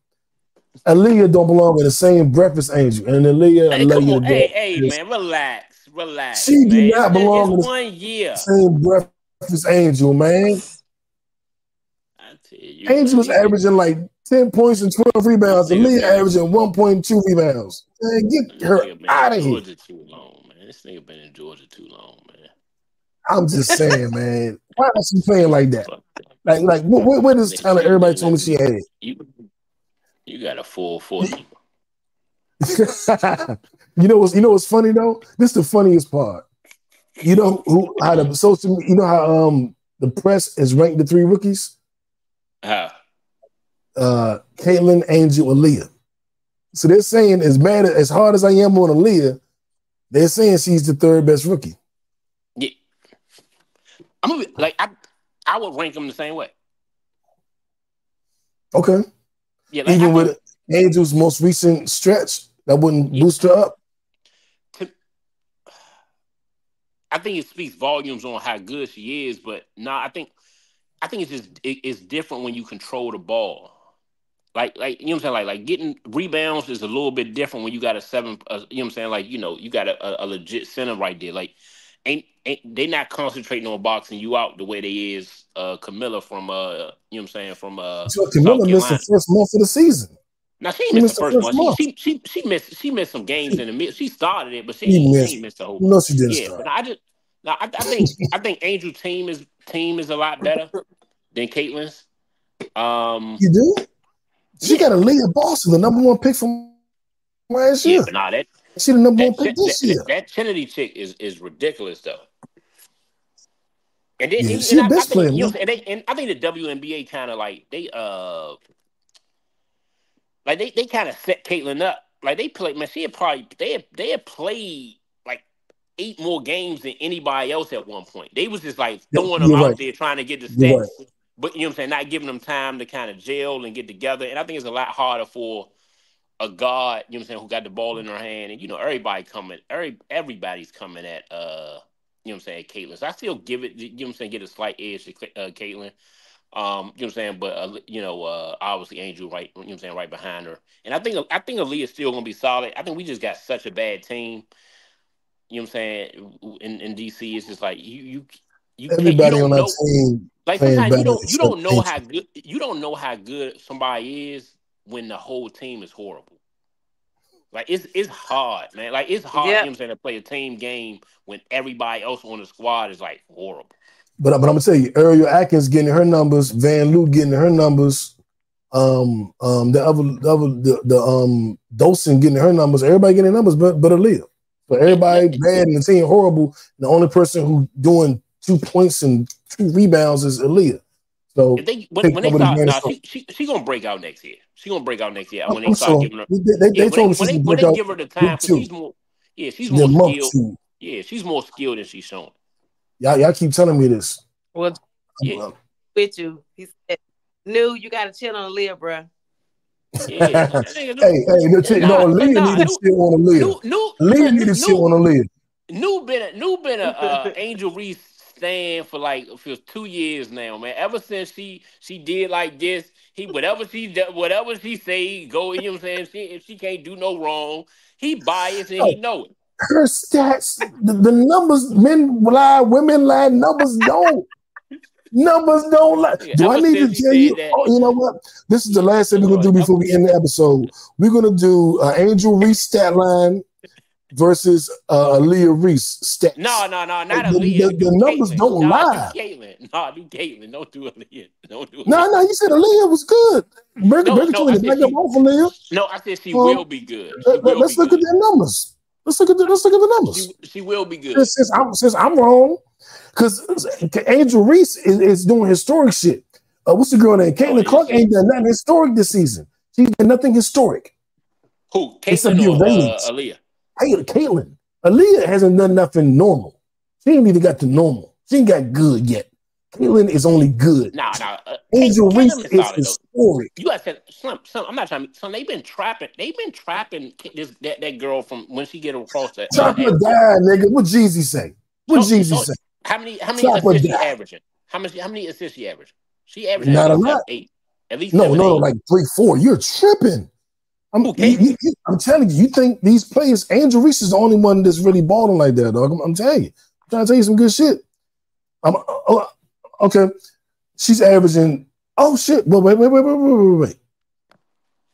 Aaliyah don't belong in the same breath as Angel. And Aaliyah, hey, come on. Hey, man, relax. She do not belong in the 1 year. Same breath as Angel, man. You, Angel was averaging like 10 points and 12 rebounds. Aaliyah averaging 1.2 rebounds. Man, get her out of here. Georgia too long, man. This nigga been in Georgia too long, man. I'm just saying, man. Why is she playing like that? Like what is talent everybody told me she had? You got a full 40. You know what's funny though? This is the funniest part. You know how the press has ranked the three rookies? How? Caitlin, Angel, Aaliyah. So they're saying as hard as I am on Aaliyah, they're saying she's the third best rookie. Yeah. I'm gonna be, like I would rank them the same way. Okay. Yeah, like, even with Angel's most recent stretch, that wouldn't boost her up. I think it speaks volumes on how good she is, but no, I think it's just it's different when you control the ball. Like you know what I'm saying? Like getting rebounds is a little bit different when you got a seven. You know what I'm saying? Like, you know, you got a legit center right there. Like ain't they not concentrating on boxing you out the way they is Camilla from you know what I'm saying, from so Camilla missed the first month of the season. Now she missed the first month. She missed some games in the middle. She started it, but she missed the whole. No, she didn't. Yeah, start. But I think Angel's team is a lot better than Caitlin's. You do? She got a Leah Boston, the number one pick from last year. Yeah, but nah, she the number one pick this year. That Kennedy chick is ridiculous though. And then she a best player. You know, and I think the WNBA kind of like they kind of set Caitlin up. Like they played, man. She had probably they had played like 8 more games than anybody else at one point. They was just like throwing them out there trying to get the stats. Right. But you know what I'm saying, not giving them time to kind of gel and get together. And I think it's a lot harder for a guard, you know what I'm saying, who got the ball in her hand. And you know, everybody's coming at you know what I'm saying, Caitlin. So I still give it, you know what I'm saying, get a slight edge to Caitlin. You know what I'm saying, but you know, obviously Angel right, you know what I'm saying, right behind her. And I think Aaliyah's still gonna be solid. I think we just got such a bad team. You know what I'm saying? In DC, it's just like you everybody on that team. Like sometimes you don't know how good somebody is when the whole team is horrible. Like it's hard, man. Like it's hard, Yep. you know what I'm saying, to play a team game when everybody else on the squad is like horrible. But I'm gonna tell you, Ariel Atkins getting her numbers, Van Loo getting her numbers, Dolson getting her numbers, everybody getting their numbers but Aaliyah. So everybody bad and the team horrible. The only person who doing 2 points and 2 rebounds is Aaliyah. So when they start, she gonna break out next year. She gonna break out next year when they start giving her. When they give her the time, because she's more skilled. Yeah, she's more skilled than she's showing. Y'all keep telling me this. Well, with you, he said, "No, you gotta chill on Aaliyah, bro." Yeah. Aaliyah need to chill on Aaliyah. Aaliyah need to chill on Aaliyah. New been a Angel Reese stand for 2 years now, man. Ever since she did like this, whatever she say, go. You know what I'm saying? If she can't do no wrong, he biased and he know it. Her stats, the numbers, men lie, women lie, numbers don't. Numbers don't lie. Do I need to tell you? Oh, you know what? This is the last thing we're gonna do before we end the episode. We're gonna do Angel Reese stat line versus Aaliyah Reese stats. No, not Aaliyah. The numbers don't lie. Do Caitlyn. Don't do Aaliyah. No, you said Aaliyah was good. No, I said she will be good. Let's look at their numbers. Let's look at the numbers. She will be good. Since I'm wrong, because Angel Reese is doing historic shit. What's the girl name? Caitlin Clark ain't done nothing historic this season. She's done nothing historic. Who? Caitlin or Aaliyah? Caitlin. Aaliyah hasn't done nothing normal. She ain't even got to normal. She ain't got good yet. Caitlin is only good. Angel Reese is historic. You guys said, Slim, I'm not trying to. Son, they've been trapping that girl from when she get across that. Chop her down, nigga. What Jeezy say? Say? How many assists she averaging? How many assists she averaging? She averaging not a lot. 8. At least no, like 3, 4. You're tripping. I'm telling you, you think these players, Angel Reese is the only one that's really balling like that, dog. I'm telling you. I'm trying to tell you some good shit. Okay. She's averaging. Oh shit! Well, wait.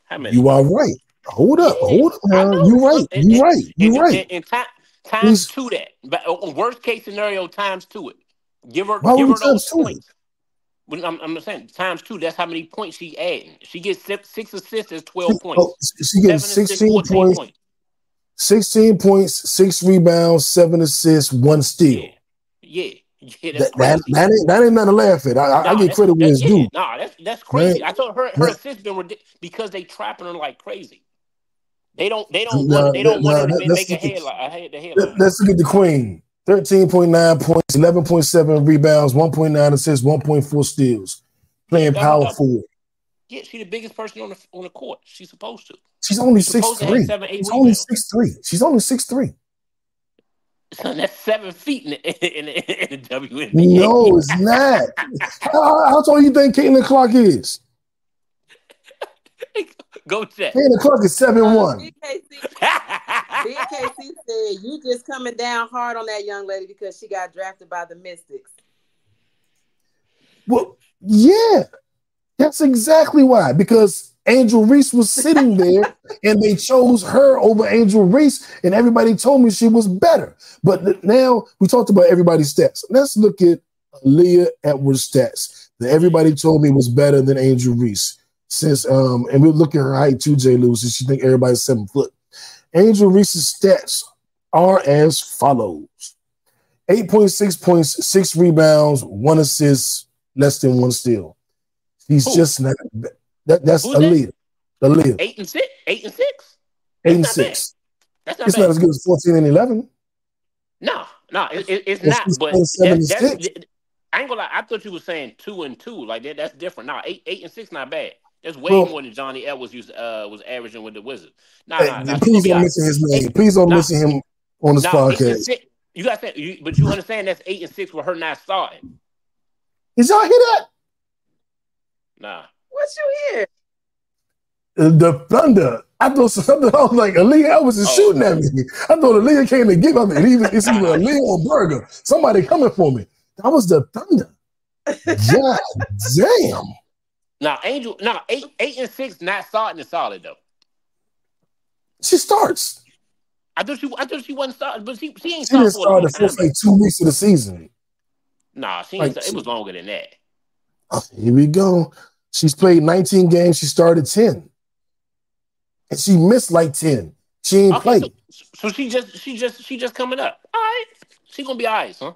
How many? You are right. Hold up. Man. You right. And times 2 that. But worst case scenario, times 2 it. Give her those points. I'm saying times 2. That's how many points she adding. She gets 6 assists. That's 12 points. She gets 16 points. 16 points, 6 rebounds, 7 assists, 1 steal. Yeah. That ain't nothing to laugh at. I get credit where it's due. That's crazy. I thought her assists been ridiculous because they trapping her like crazy. They don't want her to make a headline. Let's look at the queen. 13.9 points, 11.7 rebounds, 1.9 assists, 1.4 steals. Playing power forward. Yeah, she's the biggest person on the court. She's supposed to. She's only 6'3". She's only 6'3". Son, that's 7 feet in the WNBA. No, it's not. How tall do you think Caitlin Clark is? Go check. Caitlin Clark is 7'1". BKC said you just coming down hard on that young lady because she got drafted by the Mystics. Well, yeah, that's exactly why. Because Angel Reese was sitting there and they chose her over Angel Reese, and everybody told me she was better. But now we talked about everybody's stats. Let's look at Aaliyah Edwards' stats that everybody told me was better than Angel Reese. Since and we'll look at her height too, J. Lewis, and she think everybody's 7 foot. Angel Reese's stats are as follows: 8.6 points, 6 rebounds, 1 assist, less than 1 steal. He's just not. That's Aaliyah. Aaliyah. 8 and 6. 8 and 6. 8 and 6. That's not it's bad. Not as good as 14 and 11. No, it's not. But I ain't gonna lie. I thought you were saying 2 and 2. Like that's different. No, 8 and 6 not bad. That's way more than Johnny Edwards was averaging with the Wizards. Please don't mention his name. Please don't mention him on this podcast. You got to, but you understand that's 8 and 6 with her not starting. Did y'all hear that? Nah. What you hear? The Thunder. I thought something. I was like, Aaliyah Edwards is shooting at me. I thought Aaliyah came to give me. It's either Aaliyah or Burger. Somebody coming for me. That was the Thunder. God damn. Now, Angel. 8 and 6 not starting is solid though. She starts. I thought she wasn't starting, but she ain't She starting didn't for a start long the time. first like 2 weeks of the season. Nah, she Like, ain't. It was longer than that. Oh, here we go. She's played 19 games. She started 10. And she missed like 10. She ain't played. So she just coming up. All right. She gonna be all right, son.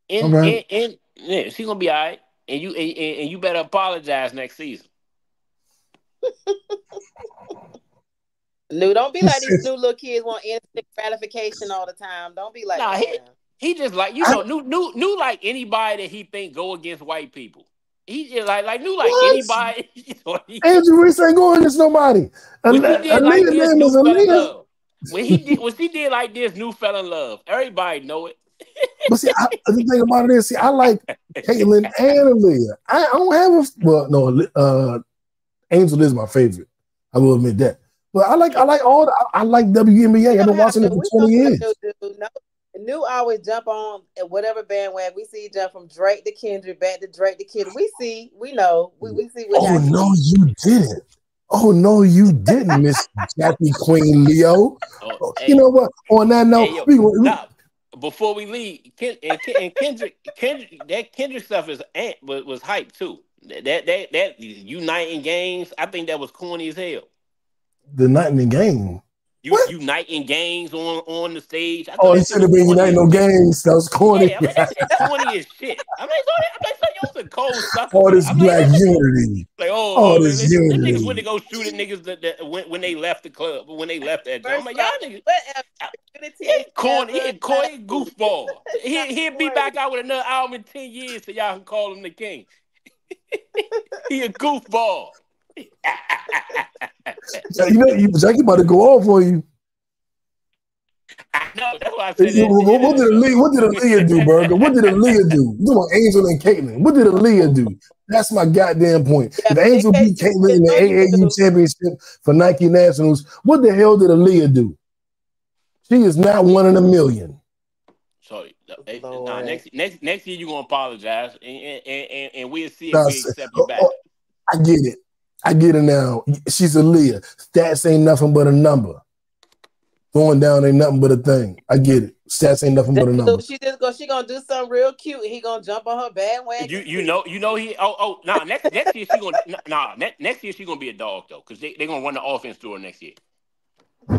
And yeah, she gonna be all right. And you better apologize next season. No, don't be like these new little kids want instant gratification all the time. Don't be like that. He just like, you know, new like anybody that he think go against white people. He just like new like anybody. You know, Andrew Reese ain't going against nobody. When he did like this, name new is fell in Aaliyah. love. When he did like this, new fell in love. Everybody know it. But see, the thing about it is, see, I like Caitlyn and Aaliyah. I don't have Angel is my favorite. I will admit that. But I like WNBA. I've been watching it for 20 years. New always jump on at whatever bandwagon we see. Jump from Drake to Kendrick, back to Drake to Kendrick. We know. We see what happens. No, you didn't. Oh no, you didn't, Miss Jackie Queen Leo. You know what? On that note, before we leave, Kendrick, that Kendrick stuff was hype too. That uniting games, I think that was corny as hell. The night in the game. Uniting gangs on the stage. He should have been uniting no gangs. That was corny. Yeah, I mean, that's corny as shit. I'm like, some cold stuff. All this black unity. Like, this unity. Niggas went to go shoot at niggas that when they left the club, when they left that job. I'm like, y'all niggas. Corny, goofball. He'll be back out with another album in 10 years, so y'all can call him the king. He a goofball. Jackie about to go off on you. I know, that's why I said what did Aaliyah do, Burger? What did Aaliyah do? You want Angel and Caitlyn. What did Aaliyah do? That's my goddamn point. If Angel beat Caitlyn in the AAU championship for Nike Nationals, what the hell did Aaliyah do? She is not one in a million. So next year you're gonna apologize and we'll see if we accept you back. I get it now. She's Aaliyah. Stats ain't nothing but a number. Going down ain't nothing but a thing. I get it. Stats ain't nothing but a number. She gonna do something real cute and he gonna jump on her bandwagon. You know he next year next year she gonna be a dog though, because they gonna run the offense through her next year.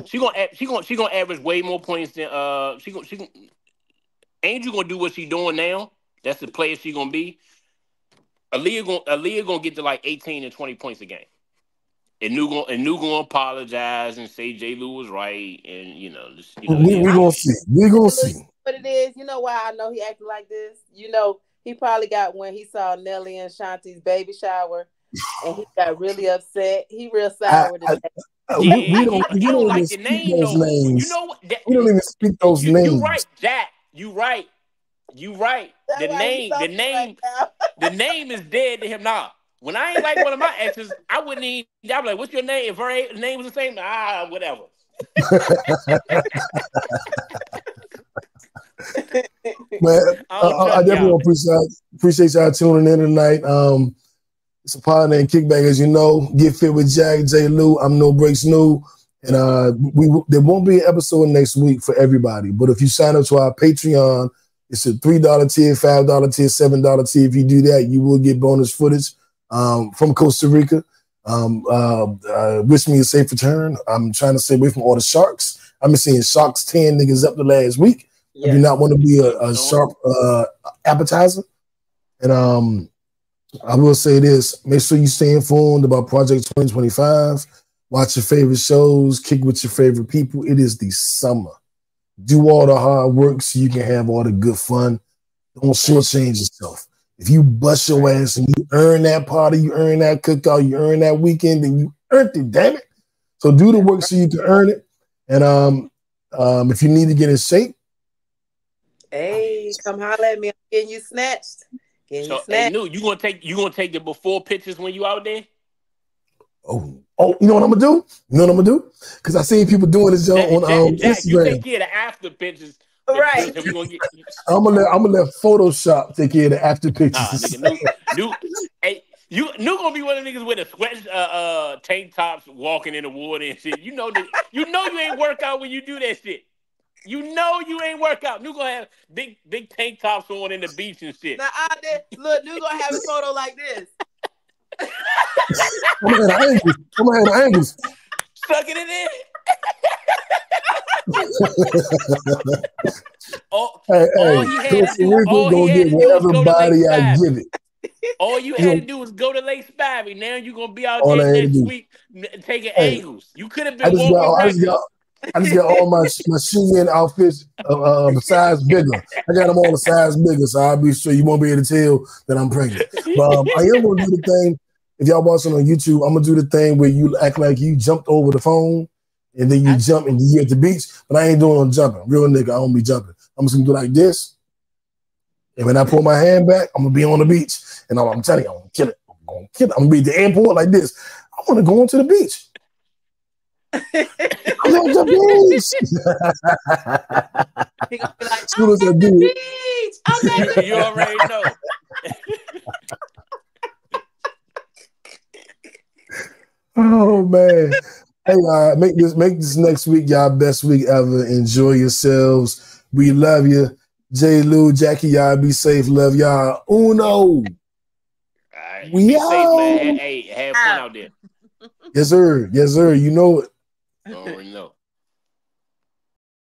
She gonna average way more points than Angel gonna do what she doing now. That's the player she gonna be. Aaliyah gonna get to like 18 and 20 points a game. And New gonna apologize and say J. Lou was right, and we gonna see. We gonna see. What it is, you know why I know he acting like this? You know, he probably got when he saw Nelly and Shanti's baby shower, and he got really upset. He real sour today. We don't like the name those names. You know what? We don't even speak those names. You right, Jack. You right. The name is dead to him now. When I ain't like one of my exes, I wouldn't even. I'd be like, "What's your name?" If her name was the same, whatever. Man, I definitely appreciate y'all tuning in tonight. It's a Pod Named Kickback, as you know. Get fit with Jack, J. Lou. I'm No Breaks New, and there won't be an episode next week for everybody. But if you sign up to our Patreon, it's a $3 tier, $5 tier, $7 tier. If you do that, you will get bonus footage from Costa Rica. Wish me a safe return. I'm trying to stay away from all the sharks. I've been seeing sharks 10 niggas up the last week. Yes. I do not want to be a shark appetizer. And I will say this. Make sure you stay informed about Project 2025. Watch your favorite shows. Kick with your favorite people. It is the summer. Do all the hard work so you can have all the good fun. Don't shortchange yourself. If you bust your ass and you earn that party, you earn that cookout, you earn that weekend, then you earned it, damn it. So do the work so you can earn it. And if you need to get in shape, hey, come holler at me. I'm getting you snatched. Hey, New, you gonna take the before pictures when you out there? Oh, you know what I'm gonna do? Because I seen people doing this on Instagram. You take care of the after pictures. Right. I'm gonna let Photoshop take care of the after pictures. New, hey, You gonna be one of the niggas with a sweat tank tops walking in the water and shit. You know you ain't work out when you do that shit. You know you ain't work out. You gonna have big tank tops on in the beach and shit. Now I did look, you gonna have a photo like this. I'm gonna have angles. Sucking it in. all you had to do was go to Lake I give it. All you had to do was go to Lake Spivey. Now you're gonna be out there next week taking angles. You could have been walking. I just got all my Shein outfits size bigger. I got them all a size bigger, so I'll be sure you won't be able to tell that I'm pregnant. But I am gonna do the thing. If y'all watching on YouTube, I'm gonna do the thing where you act like you jumped over the phone and then you jump and you at the beach. But I ain't doing no jumping. Real nigga, I don't be jumping. I'm just gonna do like this. And when I pull my hand back, I'm gonna be on the beach. And I'm telling you, I'm gonna kill it. I'm gonna be at the airport like this. I wanna go onto the beach. I'm on the beach. He gonna be like, as soon as I do it, you already know. Oh man. Hey, make this next week y'all best week ever. Enjoy yourselves. We love you. J. Lou, Jackie, y'all be safe. Love y'all. Uno. We be out. safe, man. Hey, have fun out there. Yes, sir. Yes, sir. You know it. I already know.